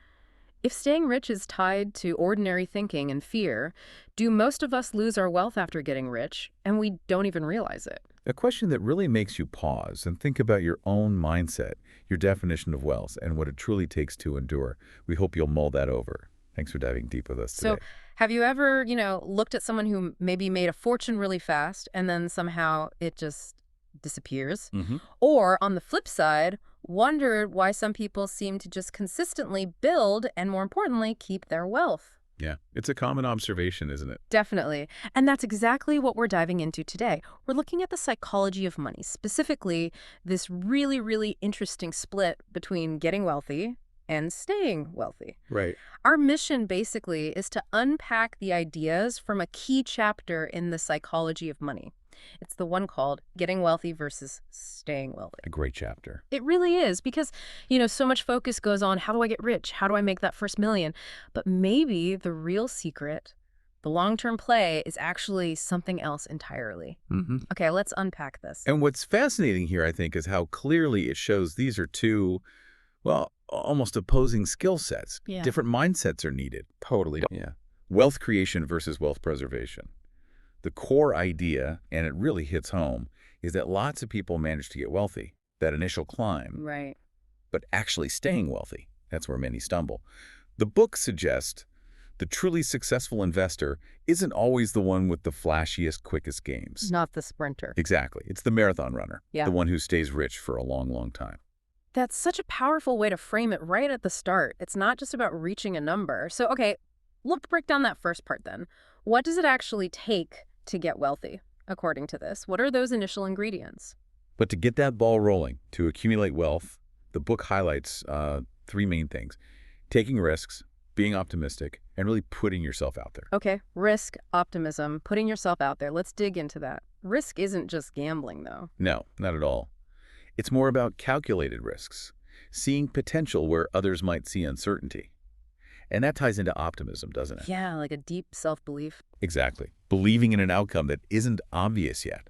If staying rich is tied to ordinary thinking and fear, do most of us lose our wealth after getting rich, and we don't even realize it? A question that really makes you pause and think about your own mindset, your definition of wealth, and what it truly takes to endure. We hope you'll mull that over. Thanks for diving deep with us today. So have you ever, looked at someone who maybe made a fortune really fast and then somehow it just disappears? Or on the flip side, wondered why some people seem to just consistently build and, more importantly, keep their wealth? Yeah, it's a common observation, isn't it? Definitely. And that's exactly what we're diving into today. We're looking at the psychology of money, specifically this really, really interesting split between getting wealthy and staying wealthy. Right. Our mission basically is to unpack the ideas from a key chapter in The Psychology of Money. It's the one called Getting Wealthy versus Staying Wealthy. A great chapter. It really is because, so much focus goes on how do I get rich? How do I make that first million? But maybe the real secret, the long-term play, is actually something else entirely. Okay, let's unpack this. And what's fascinating here, I think, is how clearly it shows these are two, well, almost opposing skill sets. Yeah. Different mindsets are needed. Totally. Yeah. Wealth creation versus wealth preservation. The core idea, and it really hits home, is that lots of people manage to get wealthy, that initial climb, Right. but actually staying wealthy. That's where many stumble. The book suggests the truly successful investor isn't always the one with the flashiest, quickest gains. Not the sprinter. Exactly. It's the marathon runner, Yeah. the one who stays rich for a long, long time. That's such a powerful way to frame it right at the start. It's not just about reaching a number. So, okay, let's break down that first part then. What does it actually take to get wealthy, according to this? What are those initial ingredients? But to get that ball rolling, to accumulate wealth, the book highlights three main things: taking risks, being optimistic, and really putting yourself out there. Okay, risk, optimism, putting yourself out there. Let's dig into that. Risk isn't just gambling, though. No, not at all. It's more about calculated risks, seeing potential where others might see uncertainty. And that ties into optimism, doesn't it? Yeah, like a deep self-belief. Exactly. Believing in an outcome that isn't obvious yet.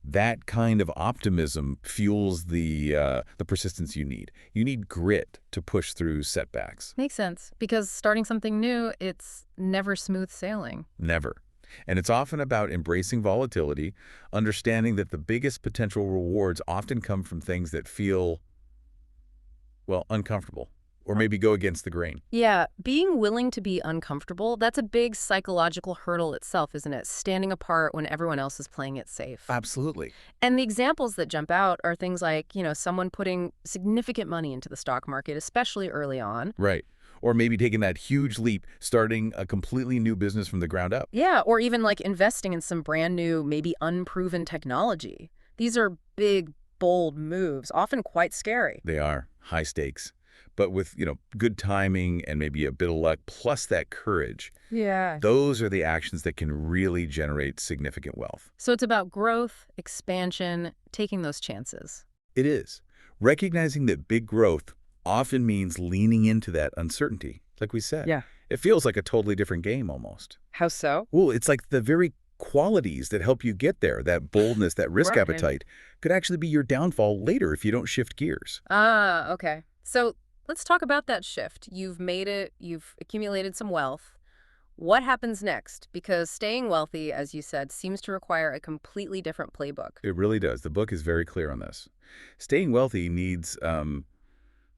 That kind of optimism fuels the persistence you need. You need grit to push through setbacks. Makes sense, because starting something new, it's never smooth sailing. Never. And it's often about embracing volatility, understanding that the biggest potential rewards often come from things that feel, well, uncomfortable, or maybe go against the grain. Yeah, being willing to be uncomfortable, that's a big psychological hurdle itself, isn't it? Standing apart when everyone else is playing it safe. Absolutely. And the examples that jump out are things like, someone putting significant money into the stock market, especially early on. Right. Or maybe taking that huge leap, starting a completely new business from the ground up. Yeah, or even like investing in some brand new, maybe unproven technology. These are big, bold moves, often quite scary. They are high stakes. But with, good timing and maybe a bit of luck, plus that courage, Yeah. those are the actions that can really generate significant wealth. So it's about growth, expansion, taking those chances. It is. Recognizing that big growth often means leaning into that uncertainty, like we said. Yeah. It feels like a totally different game almost. How so? Well, it's like the very qualities that help you get there, that boldness, that risk Right. appetite, could actually be your downfall later if you don't shift gears. Ah, okay. So let's talk about that shift. You've made it, you've accumulated some wealth. What happens next? Because staying wealthy, as you said, seems to require a completely different playbook. It really does. The book is very clear on this. Staying wealthy needs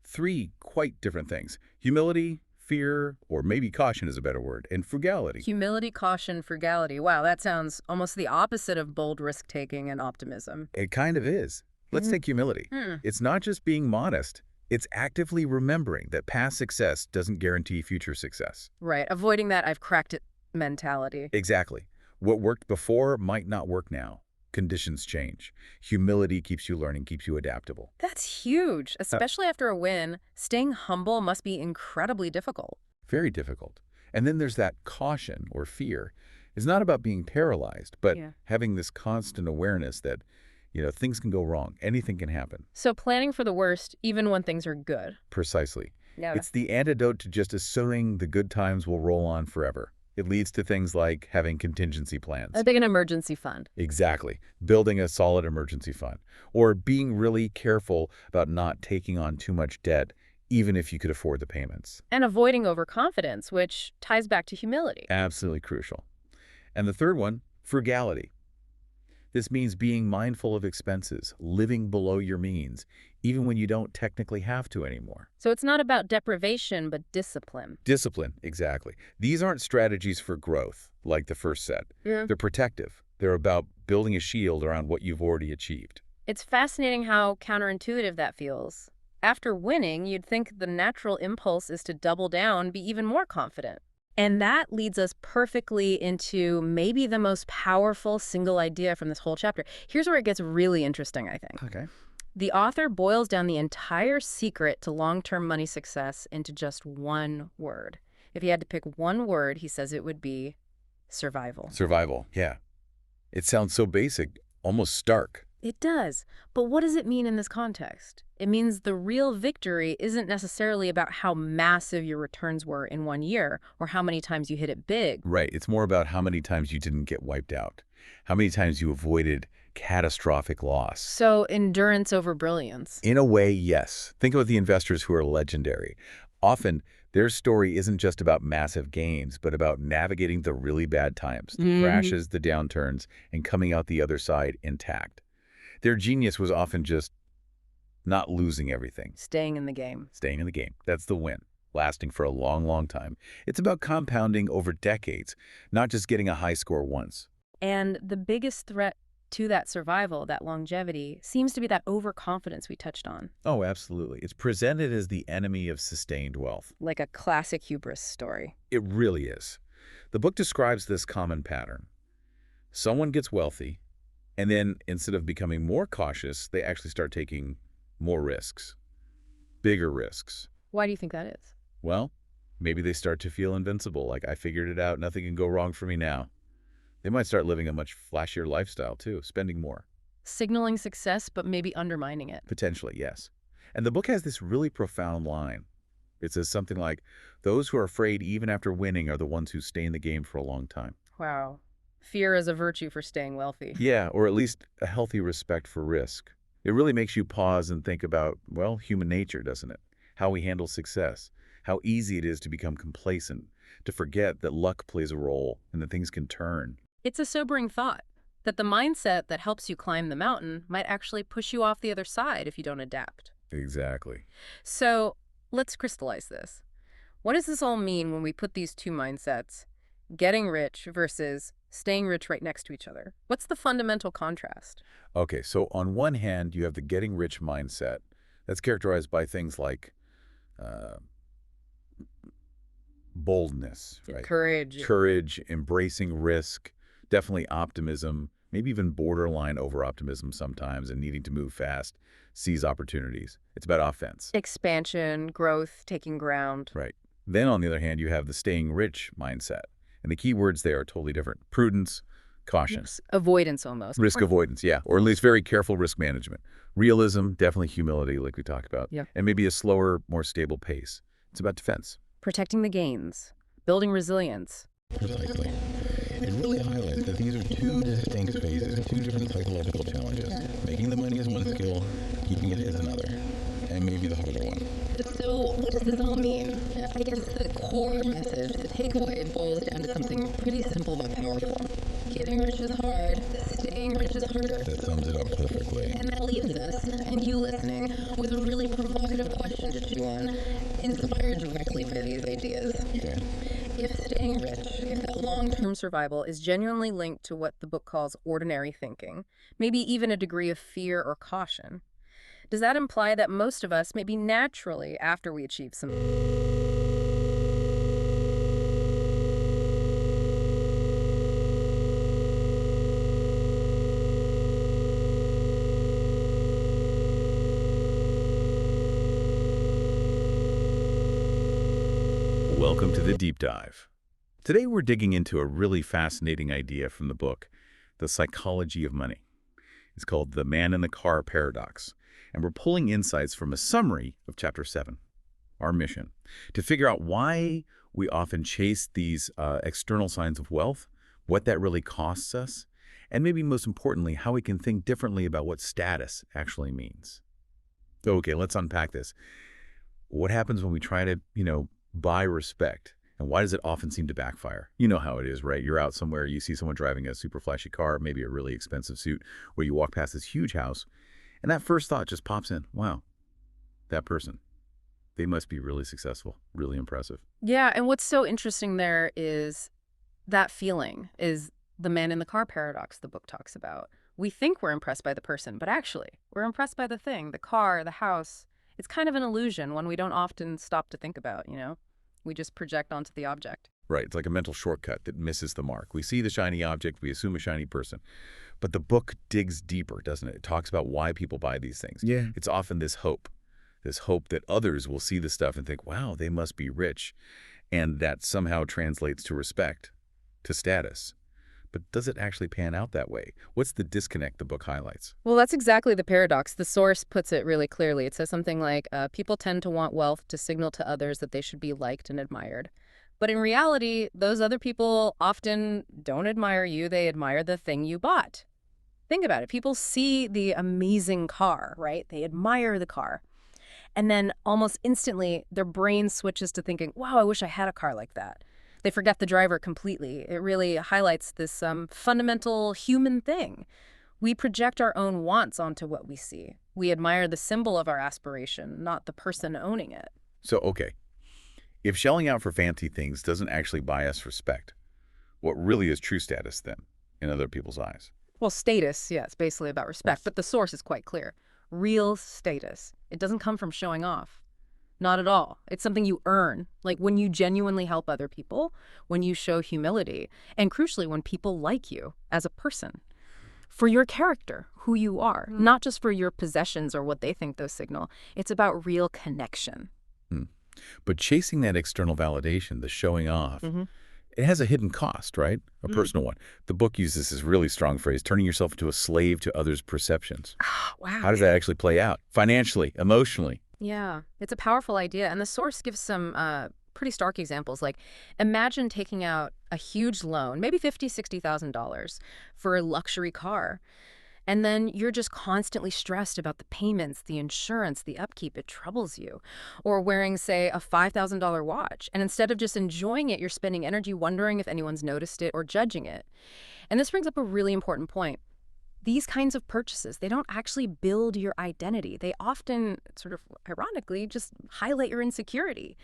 three quite different things: humility, fear, or maybe caution is a better word, and frugality. Humility, caution, frugality. Wow, that sounds almost the opposite of bold risk-taking and optimism. It kind of is. Let's take humility. It's not just being modest. It's actively remembering that past success doesn't guarantee future success. Right, avoiding that I've cracked it mentality. Exactly. What worked before might not work now. Conditions change. Humility keeps you learning, keeps you adaptable. That's huge, especially after a win. Staying humble must be incredibly difficult. Very difficult. And then there's that caution or fear. It's not about being paralyzed, but having this constant awareness that, things can go wrong. Anything can happen. So planning for the worst, even when things are good. Precisely. Yeah. It's the antidote to just assuming the good times will roll on forever. It leads to things like having contingency plans. I think an emergency fund. Exactly. Building a solid emergency fund. Or being really careful about not taking on too much debt, even if you could afford the payments. And avoiding overconfidence, which ties back to humility. Absolutely crucial. And the third one, frugality. This means being mindful of expenses, living below your means, even when you don't technically have to anymore. So it's not about deprivation, but discipline. Discipline, exactly. These aren't strategies for growth, like the first set. Yeah. They're protective. They're about building a shield around what you've already achieved. It's fascinating how counterintuitive that feels. After winning, you'd think the natural impulse is to double down, be even more confident. And that leads us perfectly into maybe the most powerful single idea from this whole chapter. Here's where it gets really interesting, I think. Okay. The author boils down the entire secret to long-term money success into just one word. If he had to pick one word, he says it would be survival. Survival, yeah. It sounds so basic, almost stark. It does. But what does it mean in this context? It means the real victory isn't necessarily about how massive your returns were in 1 year or how many times you hit it big. Right. It's more about how many times you didn't get wiped out, how many times you avoided catastrophic loss. So endurance over brilliance. In a way, yes. Think about the investors who are legendary. Often, their story isn't just about massive gains, but about navigating the really bad times, the crashes, the downturns, and coming out the other side intact. Their genius was often just not losing everything. Staying in the game. Staying in the game. That's the win. Lasting for a long, long time. It's about compounding over decades, not just getting a high score once. And the biggest threat to that survival, that longevity, seems to be that overconfidence we touched on. Oh, absolutely. It's presented as the enemy of sustained wealth. Like a classic hubris story. It really is. The book describes this common pattern. Someone gets wealthy, and then instead of becoming more cautious, they actually start taking more risks, bigger risks. Why do you think that is? Well, maybe they start to feel invincible, like I figured it out, nothing can go wrong for me now. They might start living a much flashier lifestyle too, spending more. Signaling success, but maybe undermining it. Potentially, yes. And the book has this really profound line. It says something like, those who are afraid even after winning are the ones who stay in the game for a long time. Wow. Fear is a virtue for staying wealthy. Yeah, or at least a healthy respect for risk. It really makes you pause and think about, well, human nature, doesn't it? How we handle success, how easy it is to become complacent, to forget that luck plays a role and that things can turn. It's a sobering thought that the mindset that helps you climb the mountain might actually push you off the other side if you don't adapt. Exactly. So let's crystallize this. What does this all mean when we put these two mindsets, getting rich versus staying rich, right next to each other? What's the fundamental contrast? Okay, so on one hand, you have the getting rich mindset. That's characterized by things like uh, boldness, right? Courage. Courage, embracing risk, definitely optimism, maybe even borderline over-optimism sometimes and needing to move fast, seize opportunities. It's about offense. Expansion, growth, taking ground. Right. Then, on the other hand, you have the staying rich mindset. And the key words there are totally different. Prudence, caution. Avoidance almost. Risk avoidance, yeah. Or at least very careful risk management. Realism, definitely humility, like we talked about. Yeah. And maybe a slower, more stable pace. It's about defense. Protecting the gains, building resilience. Precisely. It really highlights that these are two distinct phases, two different psychological challenges. Making the money is one skill, keeping it is another, and maybe the harder one. So what does this all mean? I guess the core message, the takeaway, boils down to something pretty simple but powerful. Getting rich is hard, staying rich is harder. That sums it up perfectly. And that leaves us, and you listening, with a really provocative question to chew on, inspired directly by these ideas. Okay. If staying rich, if that Long-term survival is genuinely linked to what the book calls ordinary thinking, maybe even a degree of fear or caution, does that imply that most of us, maybe naturally, after we achieve some... Welcome to the Deep Dive. Today we're digging into a really fascinating idea from the book, The Psychology of Money. It's called The Man in the Car Paradox, and we're pulling insights from a summary of Chapter 7, our mission, to figure out why we often chase these external signs of wealth, what that really costs us, and maybe most importantly, how we can think differently about what status actually means. Okay, let's unpack this. What happens when we try to, buy respect? And why does it often seem to backfire? You know how it is, right? You're out somewhere, you see someone driving a super flashy car, maybe a really expensive suit, where you walk past this huge house, and that first thought just pops in. Wow, that person, they must be really successful, really impressive. Yeah, and what's so interesting there is that feeling is the man in the car paradox the book talks about. We think we're impressed by the person, but actually, we're impressed by the thing, the car, the house. It's kind of an illusion, one we don't often stop to think about, We just project onto the object. Right, it's like a mental shortcut that misses the mark. We see the shiny object, we assume a shiny person. But the book digs deeper, doesn't it? It talks about why people buy these things. Yeah. It's often this hope that others will see the stuff and think, wow, they must be rich. And that somehow translates to respect, to status. But does it actually pan out that way? What's the disconnect the book highlights? Well, that's exactly the paradox. The source puts it really clearly. It says something like, people tend to want wealth to signal to others that they should be liked and admired. But in reality, those other people often don't admire you. They admire the thing you bought. Think about it. People see the amazing car, right? They admire the car. And then almost instantly, their brain switches to thinking, wow, I wish I had a car like that. They forget the driver completely. It really highlights this fundamental human thing. We project our own wants onto what we see. We admire the symbol of our aspiration, not the person owning it. So, okay, if shelling out for fancy things doesn't actually buy us respect, what really is true status then, in other people's eyes? Well, status, yeah, it's basically about respect, but the source is quite clear. Real status. It doesn't come from showing off. Not at all. It's something you earn, like when you genuinely help other people, when you show humility, and crucially, when people like you as a person. For your character, who you are, not just for your possessions or what they think those signal. It's about real connection. But chasing that external validation, the showing off, it has a hidden cost, right? A personal one. The book uses this really strong phrase, turning yourself into a slave to others' perceptions. Wow. How does that actually play out? Financially, emotionally? Yeah, it's a powerful idea. And the source gives some pretty stark examples. Like, imagine taking out a huge loan, maybe $50,000, $60,000 for a luxury car. And then you're just constantly stressed about the payments, the insurance, the upkeep. It troubles you. Or wearing, say, a $5,000 watch. And instead of just enjoying it, you're spending energy wondering if anyone's noticed it or judging it. And this brings up a really important point. These kinds of purchases, they don't actually build your identity. They often, sort of ironically, just highlight your insecurity.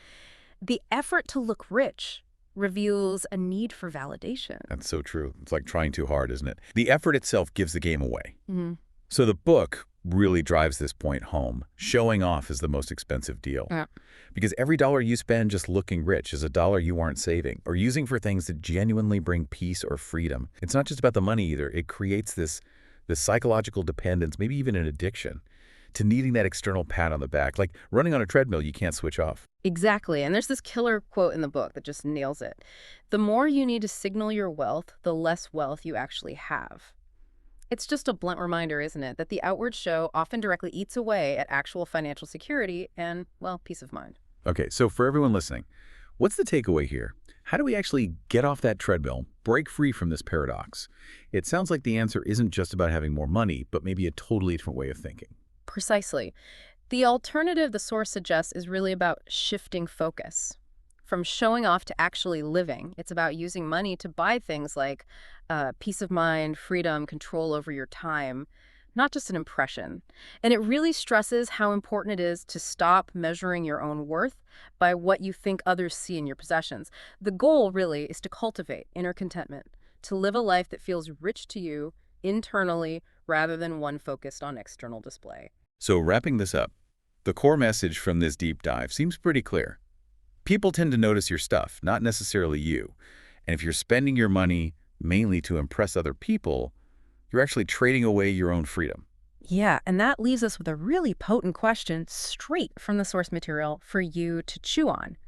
The effort to look rich reveals a need for validation. That's so true. It's like trying too hard, isn't it? The effort itself gives the game away. Mm-hmm. So the book really drives this point home. Showing off is the most expensive deal. Yeah. Because every dollar you spend just looking rich is a dollar you aren't saving or using for things that genuinely bring peace or freedom. It's not just about the money either. It creates this psychological dependence, maybe even an addiction, to needing that external pat on the back. Like running on a treadmill you can't switch off. Exactly. And there's this killer quote in the book that just nails it. The more you need to signal your wealth, the less wealth you actually have. It's just a blunt reminder, isn't it, that the outward show often directly eats away at actual financial security and, well, peace of mind. Okay, so for everyone listening, what's the takeaway here? How do we actually get off that treadmill, break free from this paradox? It sounds like the answer isn't just about having more money, but maybe a totally different way of thinking. Precisely. The alternative the source suggests is really about shifting focus. From showing off to actually living. It's about using money to buy things like peace of mind, freedom, control over your time, not just an impression. And it really stresses how important it is to stop measuring your own worth by what you think others see in your possessions. The goal, really, is to cultivate inner contentment, to live a life that feels rich to you internally rather than one focused on external display. So wrapping this up, the core message from this deep dive seems pretty clear. People tend to notice your stuff, not necessarily you. And if you're spending your money mainly to impress other people, you're actually trading away your own freedom. Yeah, and that leaves us with a really potent question straight from the source material for you to chew on.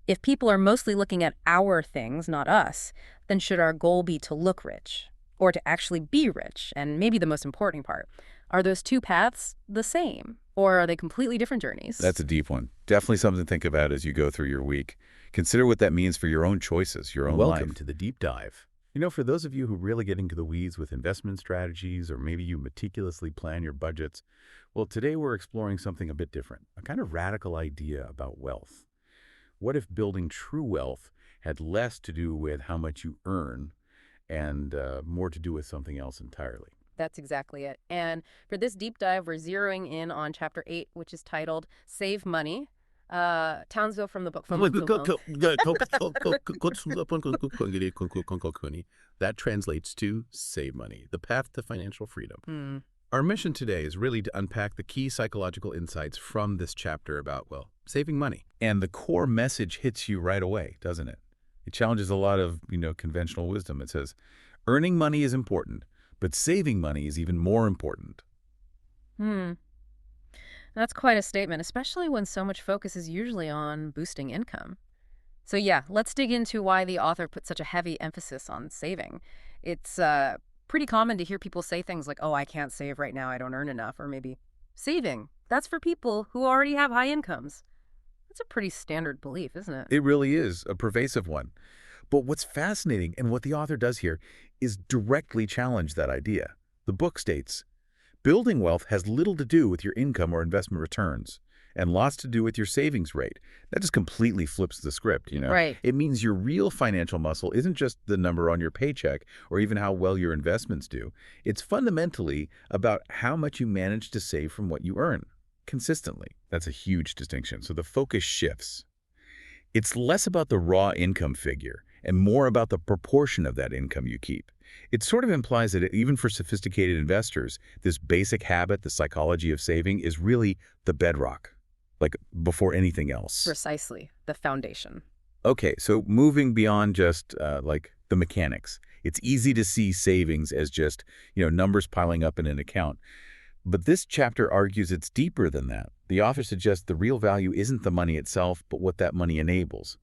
If people are mostly looking at our things, not us, then should our goal be to look rich or to actually be rich? And maybe the most important part, are those two paths the same or are they completely different journeys? That's a deep one. Definitely something to think about as you go through your week. Consider what that means for your own choices, your own life. Welcome to the deep dive. You know, for those of you who really get into the weeds with investment strategies, or maybe you meticulously plan your budgets, well, today we're exploring something a bit different, a kind of radical idea about wealth. What if building true wealth had less to do with how much you earn and more to do with something else entirely? That's exactly it. And for this deep dive, we're zeroing in on Chapter 8, which is titled Save Money. Townsville from the book. That translates to save money, the path to financial freedom. Our mission today is really to unpack the key psychological insights from this chapter about, well, saving money. And the core message hits you right away, doesn't it? It challenges a lot of, conventional wisdom. It says, earning money is important, but saving money is even more important. That's quite a statement, especially when so much focus is usually on boosting income. So yeah, let's dig into why the author put such a heavy emphasis on saving. It's pretty common to hear people say things like, oh, I can't save right now, I don't earn enough, or maybe saving, that's for people who already have high incomes. That's a pretty standard belief, isn't it? It really is a pervasive one. But what's fascinating, and what the author does here, is directly challenge that idea. The book states, building wealth has little to do with your income or investment returns, and lots to do with your savings rate. That just completely flips the script, Right. It means your real financial muscle isn't just the number on your paycheck or even how well your investments do. It's fundamentally about how much you manage to save from what you earn consistently. That's a huge distinction. So the focus shifts. It's less about the raw income figure and more about the proportion of that income you keep. It sort of implies that even for sophisticated investors, this basic habit, the psychology of saving, is really the bedrock, like before anything else. Precisely, the foundation. Okay, so moving beyond just like the mechanics, it's easy to see savings as just, numbers piling up in an account. But this chapter argues it's deeper than that. The author suggests the real value isn't the money itself, but what that money enables.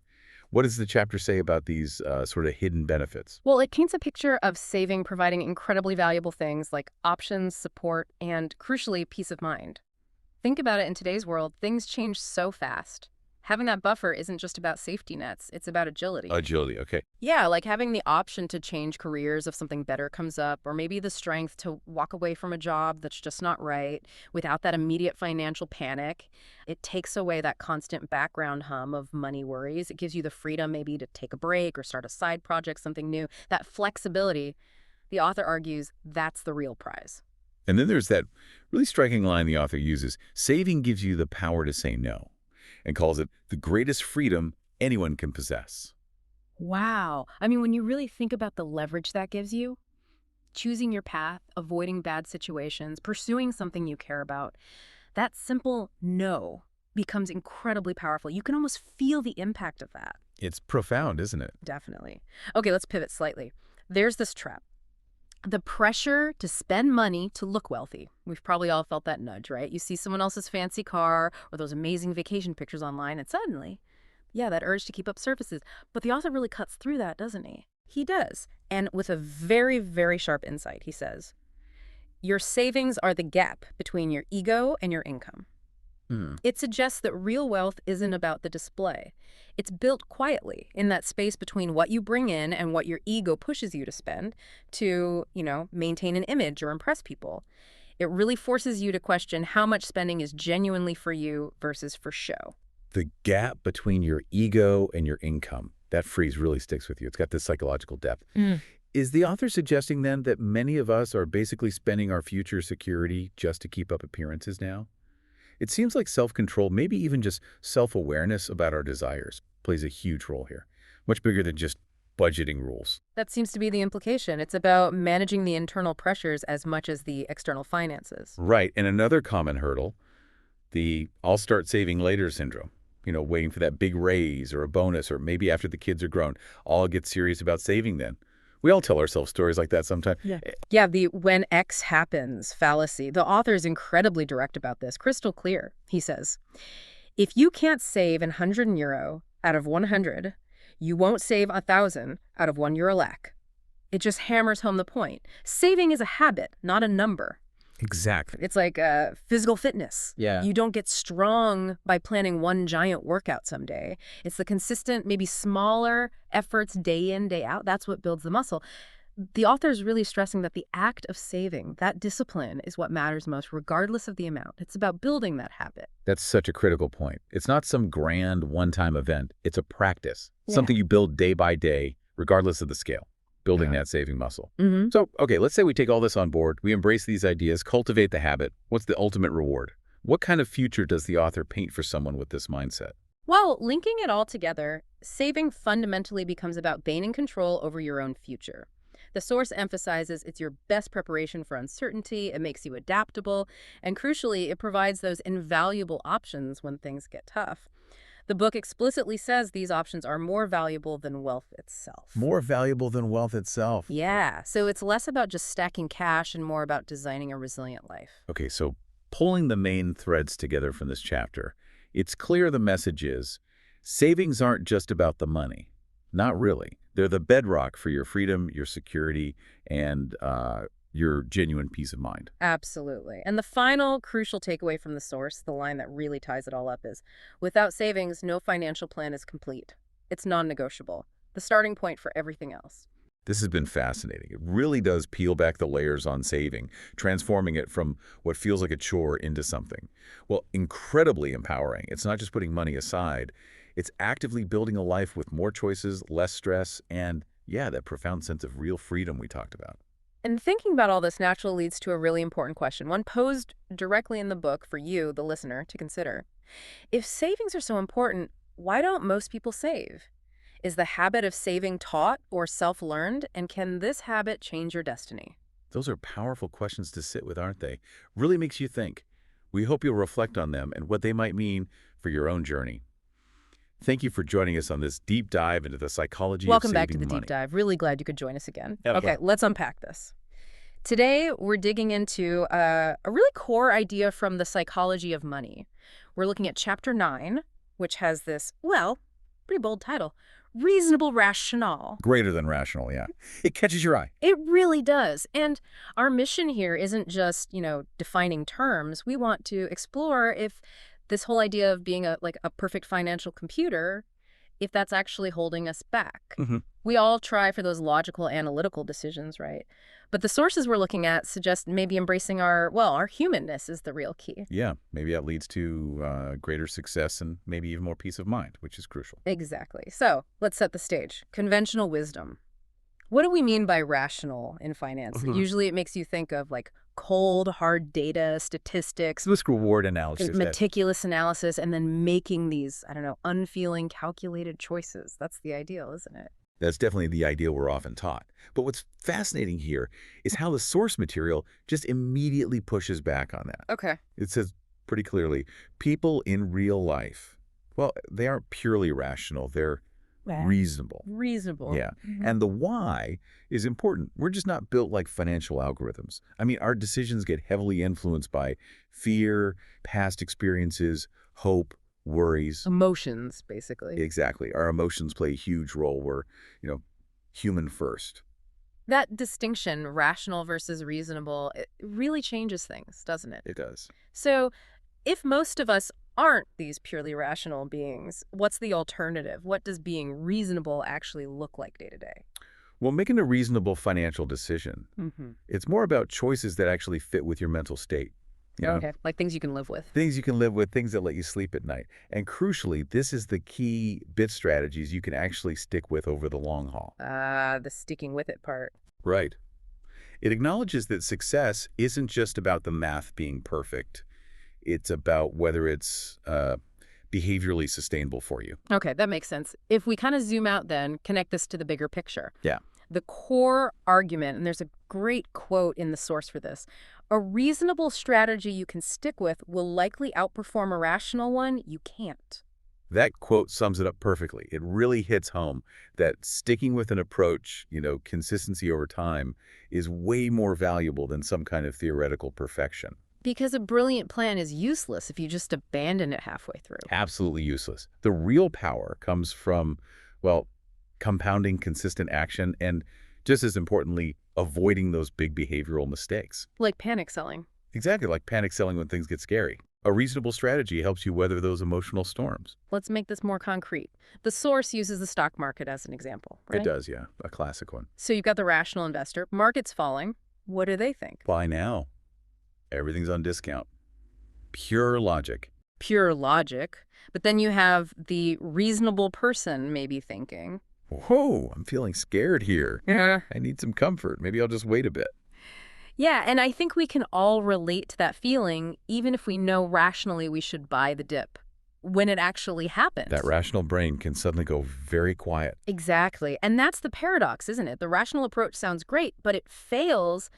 What does the chapter say about these sort of hidden benefits? Well, it paints a picture of saving providing incredibly valuable things like options, support, and, crucially, peace of mind. Think about it in today's world, things change so fast. Having that buffer isn't just about safety nets, it's about agility. Agility, okay. Yeah, like having the option to change careers if something better comes up, or maybe the strength to walk away from a job that's just not right without that immediate financial panic. It takes away that constant background hum of money worries. It gives you the freedom maybe to take a break or start a side project, something new. That flexibility, the author argues, that's the real prize. And then there's that really striking line the author uses. Saving gives you the power to say no, and calls it the greatest freedom anyone can possess. Wow. I mean, when you really think about the leverage that gives you, choosing your path, avoiding bad situations, pursuing something you care about, that simple no becomes incredibly powerful. You can almost feel the impact of that. It's profound, isn't it? Definitely. Okay, let's pivot slightly. There's this trap. The pressure to spend money to look wealthy. We've probably all felt that nudge, right? You see someone else's fancy car or those amazing vacation pictures online, and suddenly, yeah, that urge to keep up services. But the author really cuts through that, doesn't he? He does. And with a very, very sharp insight, he says, your savings are the gap between your ego and your income. It suggests that real wealth isn't about the display. It's built quietly in that space between what you bring in and what your ego pushes you to spend to, maintain an image or impress people. It really forces you to question how much spending is genuinely for you versus for show. The gap between your ego and your income. That phrase really sticks with you. It's got this psychological depth. Is the author suggesting then that many of us are basically spending our future security just to keep up appearances now? It seems like self-control, maybe even just self-awareness about our desires, plays a huge role here. Much bigger than just budgeting rules. That seems to be the implication. It's about managing the internal pressures as much as the external finances. Right. And another common hurdle, the I'll start saving later syndrome. Waiting for that big raise or a bonus, or maybe after the kids are grown, I'll get serious about saving then. We all tell ourselves stories like that sometimes. Yeah, the when X happens fallacy. The author is incredibly direct about this, crystal clear. He says, if you can't save €100 out of 100, you won't save 1,000 out of €1 lack. It just hammers home the point. Saving is a habit, not a number. Exactly. It's like physical fitness. Yeah. You don't get strong by planning one giant workout someday. It's the consistent, maybe smaller efforts day in, day out. That's what builds the muscle. The author is really stressing that the act of saving, that discipline, is what matters most, regardless of the amount. It's about building that habit. That's such a critical point. It's not some grand one-time event. It's a practice, Yeah. something you build day by day, regardless of the scale. Building that saving muscle. Mm-hmm. So, okay, let's say we take all this on board. We embrace these ideas, cultivate the habit. What's the ultimate reward? What kind of future does the author paint for someone with this mindset? Well, linking it all together, saving fundamentally becomes about gaining control over your own future. The source emphasizes it's your best preparation for uncertainty, it makes you adaptable, and crucially, it provides those invaluable options when things get tough. The book explicitly says these options are more valuable than wealth itself. More valuable than wealth itself. Yeah, so it's less about just stacking cash and more about designing a resilient life. Okay, so pulling the main threads together from this chapter, it's clear the message is savings aren't just about the money. Not really. They're the bedrock for your freedom, your security, and your genuine peace of mind. Absolutely. And the final crucial takeaway from the source, the line that really ties it all up, is without savings, no financial plan is complete. It's non-negotiable. The starting point for everything else. This has been fascinating. It really does peel back the layers on saving, transforming it from what feels like a chore into something, well, incredibly empowering. It's not just putting money aside. It's actively building a life with more choices, less stress, and, yeah, that profound sense of real freedom we talked about. And thinking about all this naturally leads to a really important question, one posed directly in the book for you, the listener, to consider. If savings are so important, why don't most people save? Is the habit of saving taught or self-learned, and can this habit change your destiny? Those are powerful questions to sit with, aren't they? Really makes you think. We hope you'll reflect on them and what they might mean for your own journey. Thank you for joining us on this deep dive into the psychology Welcome of back to saving the money. Deep Dive. Really glad you could join us again. Yeah, Okay, let's unpack this. Today, we're digging into a really core idea from The Psychology of Money. We're looking at Chapter 9, which has this, well, pretty bold title, Reasonable Rationale. Greater than rational, yeah. It catches your eye. It really does. And our mission here isn't just, defining terms. We want to explore if This whole idea of being a perfect financial computer, if that's actually holding us back. We all try for those logical, analytical decisions, right? But the sources we're looking at suggest maybe embracing our humanness is the real key. Yeah, maybe that leads to greater success and maybe even more peace of mind, which is crucial. Exactly. So let's set the stage. Conventional wisdom. What do we mean by rational in finance? Usually it makes you think of cold, hard data, statistics, Risk-reward analysis. meticulous analysis, and then making these, unfeeling, calculated choices. That's the ideal, isn't it? That's definitely the ideal we're often taught. But what's fascinating here is how the source material just immediately pushes back on that. Okay. It says pretty clearly, people in real life, well, they aren't purely rational. They're reasonable. Reasonable. Yeah. And the why is important. We're just not built like financial algorithms. I mean, our decisions get heavily influenced by fear, past experiences, hope, worries. Emotions, basically. Exactly. Our emotions play a huge role. We're, human first. That distinction, rational versus reasonable, it really changes things, doesn't it? It does. So if most of us aren't these purely rational beings, what's the alternative? What does being reasonable actually look like day to day? Well, making a reasonable financial decision, it's more about choices that actually fit with your mental state. Okay, like things you can live with. Things you can live with, things that let you sleep at night. And crucially, this is the key bit strategies you can actually stick with over the long haul. The sticking with it part. Right. It acknowledges that success isn't just about the math being perfect. It's about whether it's behaviorally sustainable for you. Okay, that makes sense. If we kind of zoom out then, connect this to the bigger picture. Yeah. The core argument, and there's a great quote in the source for this, a reasonable strategy you can stick with will likely outperform a rational one you can't. That quote sums it up perfectly. It really hits home that sticking with an approach, consistency over time, is way more valuable than some kind of theoretical perfection. Because a brilliant plan is useless if you just abandon it halfway through. Absolutely useless. The real power comes from, compounding consistent action and, just as importantly, avoiding those big behavioral mistakes. Like panic selling. Exactly, like panic selling when things get scary. A reasonable strategy helps you weather those emotional storms. Let's make this more concrete. The source uses the stock market as an example, right? It does, yeah. A classic one. So you've got the rational investor. Market's falling. What do they think? Buy now. Everything's on discount. Pure logic. Pure logic. But then you have the reasonable person maybe thinking, whoa, I'm feeling scared here. Yeah. I need some comfort. Maybe I'll just wait a bit. Yeah, and I think we can all relate to that feeling, even if we know rationally we should buy the dip. When it actually happens. That rational brain can suddenly go very quiet. Exactly. And that's the paradox, isn't it? The rational approach sounds great, but it fails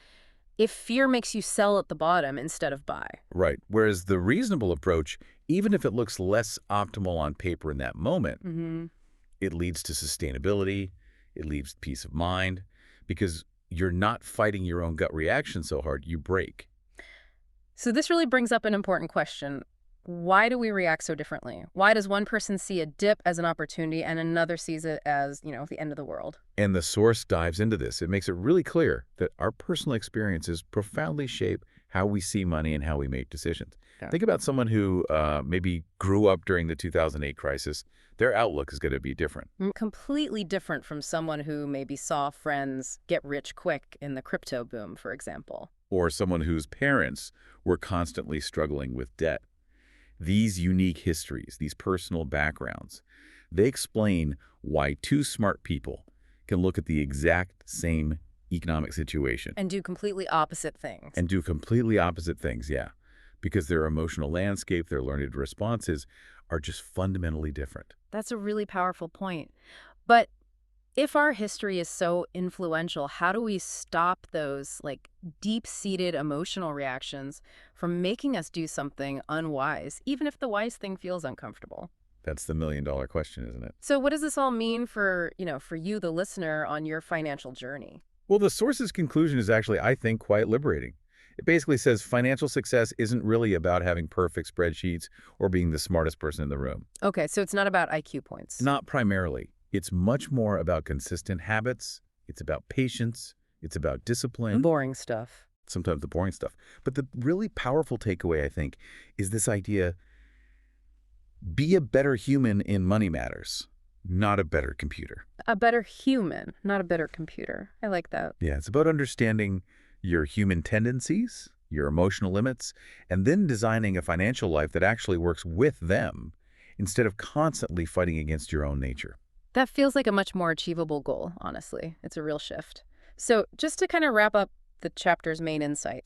if fear makes you sell at the bottom instead of buy. Right. Whereas the reasonable approach, even if it looks less optimal on paper in that moment, it leads to sustainability, it leads to peace of mind, because you're not fighting your own gut reaction so hard, you break. So this really brings up an important question. Why do we react so differently? Why does one person see a dip as an opportunity and another sees it as, the end of the world? And the source dives into this. It makes it really clear that our personal experiences profoundly shape how we see money and how we make decisions. Yeah. Think about someone who maybe grew up during the 2008 crisis. Their outlook is going to be different. Completely different from someone who maybe saw friends get rich quick in the crypto boom, for example. Or someone whose parents were constantly struggling with debt. These unique histories, these personal backgrounds, they explain why two smart people can look at the exact same economic situation. And do completely opposite things. And do completely opposite things, yeah. Because their emotional landscape, their learned responses are just fundamentally different. That's a really powerful point. But if our history is so influential, how do we stop those deep-seated emotional reactions from making us do something unwise, even if the wise thing feels uncomfortable? That's the million-dollar question, isn't it? So what does this all mean for you, the listener, on your financial journey? Well, the source's conclusion is actually, I think, quite liberating. It basically says financial success isn't really about having perfect spreadsheets or being the smartest person in the room. Okay, so it's not about IQ points. Not primarily. It's much more about consistent habits. It's about patience. It's about discipline. Boring stuff. Sometimes the boring stuff. But the really powerful takeaway, I think, is this idea Be a better human in money matters, not a better computer. A better human, not a better computer. I like that. Yeah, it's about understanding your human tendencies, your emotional limits, and then designing a financial life that actually works with them instead of constantly fighting against your own nature. That feels like a much more achievable goal, honestly. It's a real shift. So just to kind of wrap up the chapter's main insight,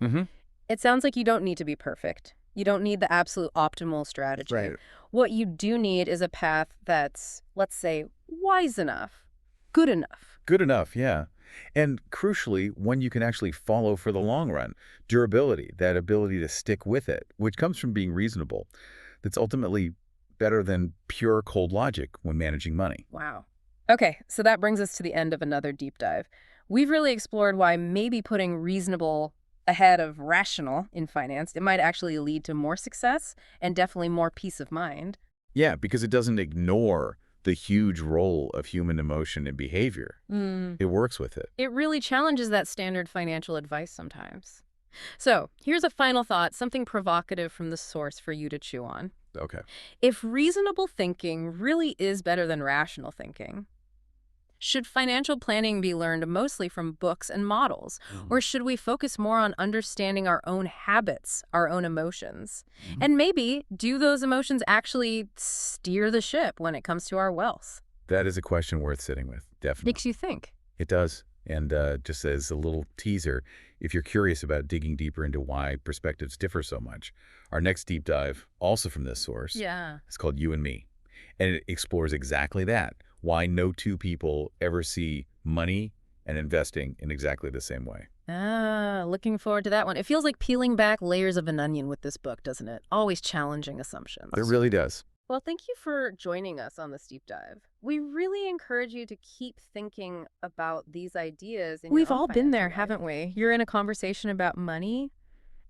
it sounds like you don't need to be perfect. You don't need the absolute optimal strategy. Right. What you do need is a path that's, let's say, wise enough, good enough. Good enough, yeah. And crucially, one you can actually follow for the long run. Durability, that ability to stick with it, which comes from being reasonable. That's ultimately better than pure cold logic when managing money. Wow. Okay, so that brings us to the end of another deep dive. We've really explored why maybe putting reasonable ahead of rational in finance, it might actually lead to more success and definitely more peace of mind. Yeah, because it doesn't ignore the huge role of human emotion and behavior. It works with it. It really challenges that standard financial advice sometimes. So here's a final thought, something provocative from the source for you to chew on. Okay. If reasonable thinking really is better than rational thinking, should financial planning be learned mostly from books and models? Or should we focus more on understanding our own habits, our own emotions? And maybe, do those emotions actually steer the ship when it comes to our wealth? That is a question worth sitting with, definitely. Makes you think. It does. And just as a little teaser, if you're curious about digging deeper into why perspectives differ so much, our next deep dive, also from this source, is called You and Me. And it explores exactly that, why no two people ever see money and investing in exactly the same way. Looking forward to that one. It feels like peeling back layers of an onion with this book, doesn't it? Always challenging assumptions. It really does. Well, thank you for joining us on this deep dive. We really encourage you to keep thinking about these ideas. We've all been there, haven't we? You're in a conversation about money,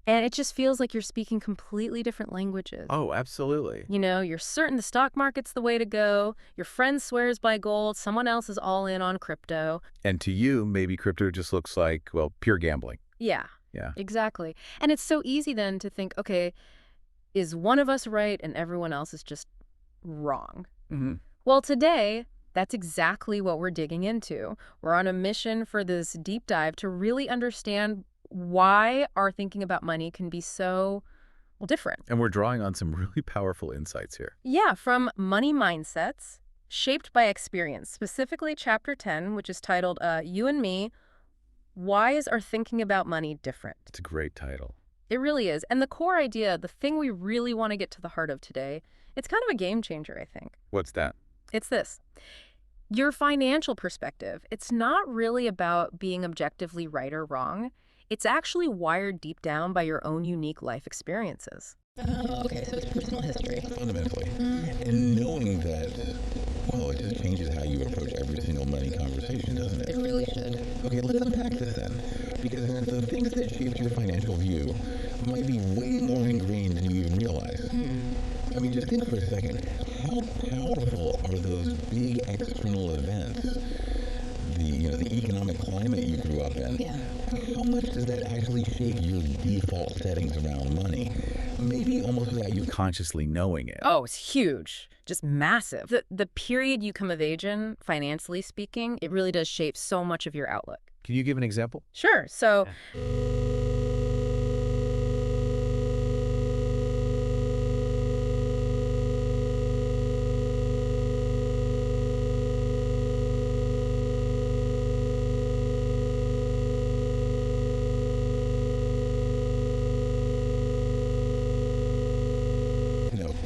and it just feels like you're speaking completely different languages. Oh, absolutely. You know, you're certain the stock market's the way to go. Your friend swears by gold. Someone else is all in on crypto. And to you, maybe crypto just looks like, well, pure gambling. Yeah, Yeah. exactly. And it's so easy then to think, okay, is one of us right and everyone else is just wrong? Well, today, that's exactly what we're digging into. We're on a mission for this deep dive to really understand why our thinking about money can be so, well, different. And we're drawing on some really powerful insights here. Yeah, from money mindsets shaped by experience, specifically Chapter 10, which is titled You and Me, Why is Our Thinking About Money Different? It's a great title. It really is. And the core idea, the thing we really want to get to the heart of today, it's kind of a game changer, I think. What's that? It's this. Your financial perspective, it's not really about being objectively right or wrong. It's actually wired deep down by your own unique life experiences. Okay, so it's personal history. Fundamentally. And knowing that, well, it just changes how you approach every single money conversation, doesn't it? It really should. Okay, let's unpack this then. Because the things that shape your financial view might be way more ingrained than you even realize. I mean, just think for a second. How powerful are those big external events? The economic climate you grew up in. Yeah. How much does that actually shape your default settings around money? Maybe almost without you Consciously knowing it. Oh, it's huge. Just massive. The period you come of age in, financially speaking, it really does shape so much of your outlook. Can you give an example? Sure. So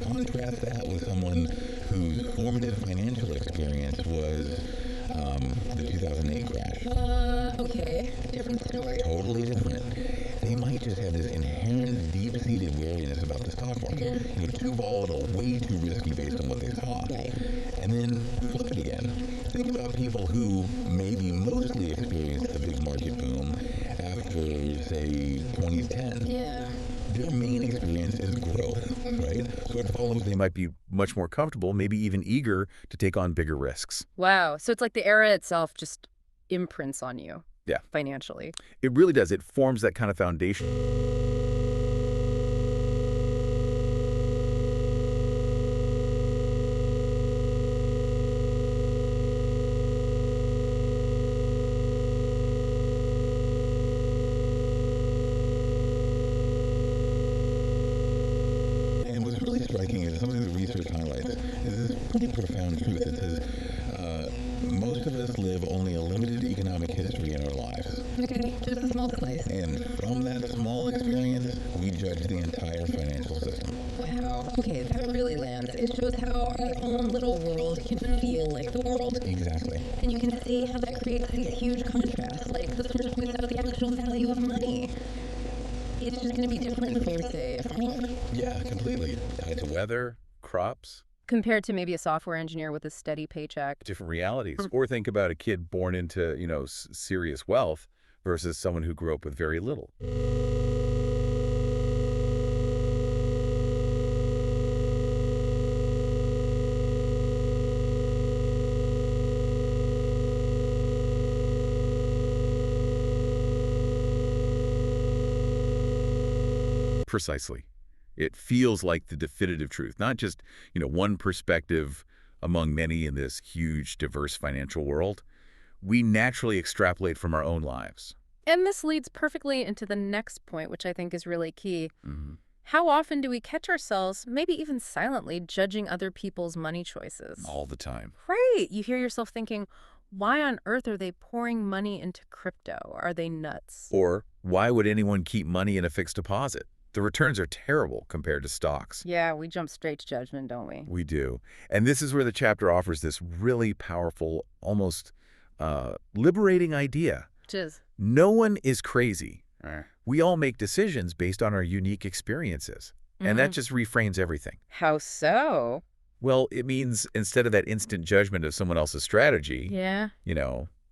contrast that with someone whose formative financial experience was the 2008 crash. Okay, different story. Totally different. They might just have this inherent deep-seated wariness about the stock market. Too volatile, way too risky based on what they saw. Right. And then flip it again. Think about people who maybe mostly experienced the big market boom after, say, 2010. Yeah. Their main experience is growth, right? So it follows They might be much more comfortable, maybe even eager to take on bigger risks. wow. So it's like the era itself just imprints on you. Yeah. Financially. It really does. It forms that kind of foundation. pretty profound truth. It says, most of us live only a limited economic history in our lives. Okay, just a small slice. And from that small experience, we judge the entire financial system. Wow. Okay, that really lands. It shows how our own little world can feel like the world. Exactly. And you can see how that creates these huge contrasts, like this one points out the actual value of money. It's just going to be different for, say, a farmer. Yeah, completely. Tied to weather, crops, Compared to maybe a software engineer with a steady paycheck. different realities. Or think about a kid born into, serious wealth versus someone who grew up with very little. Precisely. It feels like the definitive truth, not just, one perspective among many in this huge, diverse financial world. We naturally extrapolate from our own lives. And this leads perfectly into the next point, which I think is really key. Mm-hmm. How often do we catch ourselves, maybe even silently, judging other people's money choices? All the time. Right. You hear yourself thinking, why on earth are they pouring money into crypto? Are they nuts? Or why would anyone keep money in a fixed deposit? The returns are terrible compared to stocks. Yeah, we jump straight to judgment, don't we? We do. And this is where the chapter offers this really powerful, almost liberating idea. Which is? No one is crazy. We all make decisions based on our unique experiences. And that just reframes everything. How so? Well, it means instead of that instant judgment of someone else's strategy, Yeah.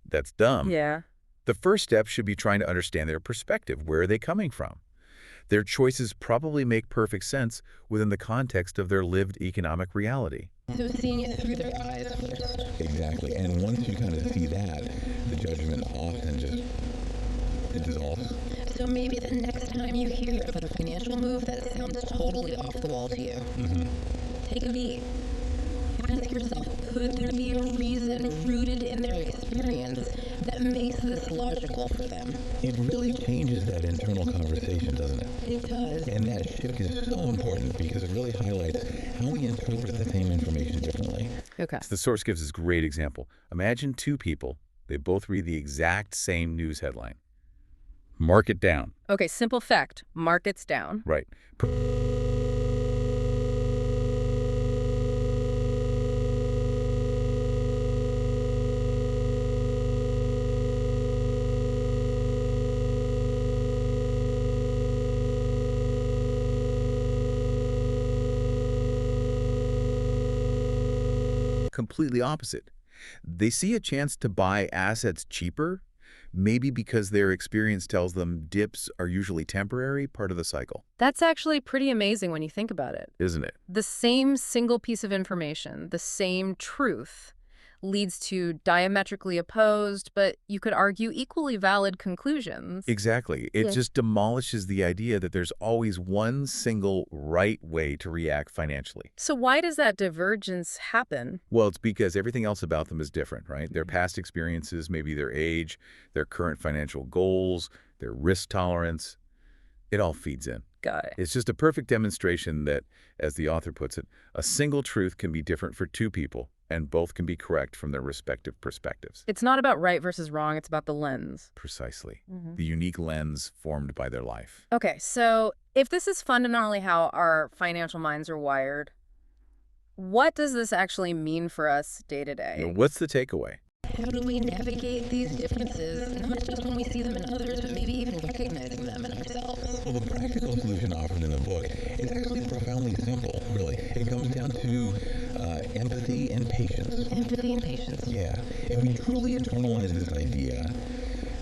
that's dumb. Yeah. The first step should be trying to understand their perspective. Where are they coming from? Their choices probably make perfect sense within the context of their lived economic reality. So seeing it through their eyes first. Exactly. And once you kind of see that, the judgment often just it dissolves. So maybe the next time you hear about a financial move that sounds totally off the wall to you, take a beat. Ask yourself, could there be a reason rooted in their experience that makes this logical for them? It really changes that internal conversation, doesn't it? It does. And that shift is so important because it really highlights how we interpret the same information differently. Okay. The source gives this great example. Imagine two people. They both read the exact same news headline. Market down. Okay, simple fact. Market's down. Right. Completely opposite. They see a chance to buy assets cheaper, maybe because their experience tells them dips are usually temporary, part of the cycle. That's actually pretty amazing when you think about it. Isn't it? The same single piece of information, the same truth, leads to diametrically opposed, but you could argue equally valid conclusions. Exactly. It Yeah. just demolishes the idea that there's always one single right way to react financially. So why does that divergence happen? Well, it's because everything else about them is different, right? Their past experiences, maybe their age, their current financial goals, their risk tolerance, it all feeds in. Got it. It's just a perfect demonstration that, as the author puts it, a single truth can be different for two people, and both can be correct from their respective perspectives. It's not about right versus wrong, it's about the lens. Precisely. The unique lens formed by their life. Okay, so if this is fundamentally how our financial minds are wired, what does this actually mean for us day to day? What's the takeaway? How do we navigate these differences, not just when we see them in others, but maybe even recognizing them in ourselves? Well, the practical solution offered in the book is actually profoundly simple, really. It comes down to empathy and patience. Empathy and patience. Yeah, if we truly internalize this idea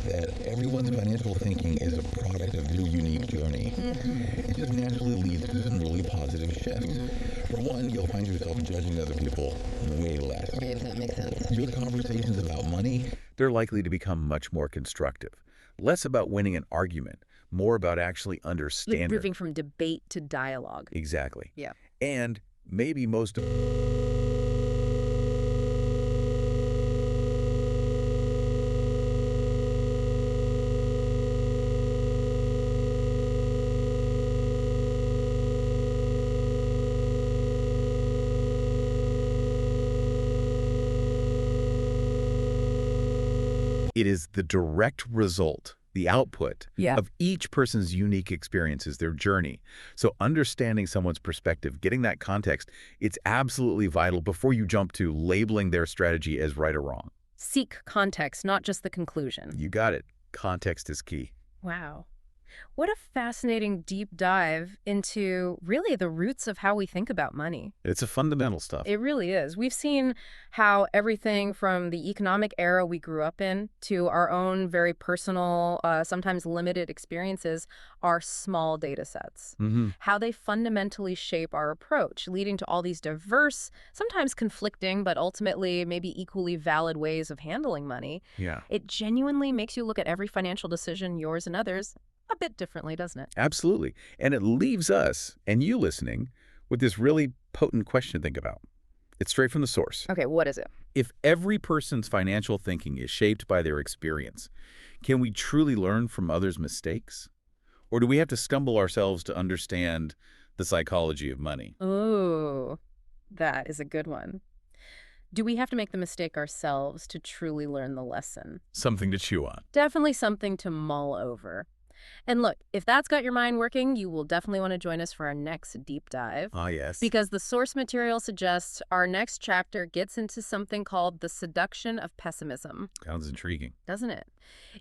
that everyone's financial thinking is a product of their unique journey, it just naturally leads to some really positive shifts. For one, you'll find yourself judging other people way less. Okay, if that makes sense. Your conversations about money, They're likely to become much more constructive. Less about winning an argument, more about actually Like understanding. moving from debate to dialogue. Exactly. Yeah. And maybe most It is the direct result, the output Yeah. of each person's unique experiences, their journey. So understanding someone's perspective, getting that context, it's absolutely vital before you jump to labeling their strategy as right or wrong. Seek context, not just the conclusion. You got it. Context is key. Wow. What a fascinating deep dive into really the roots of how we think about money. It's a fundamental stuff. It really is. We've seen how everything from the economic era we grew up in to our own very personal, sometimes limited experiences are small data sets. How they fundamentally shape our approach, leading to all these diverse, sometimes conflicting, but ultimately maybe equally valid ways of handling money. Yeah. It genuinely makes you look at every financial decision, yours and others, a bit differently, doesn't it? Absolutely. And it leaves us, and you listening, with this really potent question to think about. It's straight from the source. Okay, what is it? If every person's financial thinking is shaped by their experience, can we truly learn from others' mistakes? Or do we have to stumble ourselves to understand the psychology of money? Ooh, that is a good one. Do we have to make the mistake ourselves to truly learn the lesson? Something to chew on. Definitely something to mull over. And look, if that's got your mind working, you will definitely want to join us for our next deep dive. Ah, yes. Because the source material suggests our next chapter gets into something called the seduction of pessimism. Sounds intriguing. Doesn't it?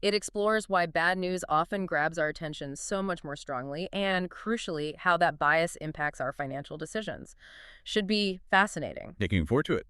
It explores why bad news often grabs our attention so much more strongly and, crucially, how that bias impacts our financial decisions. Should be fascinating. Looking forward to it.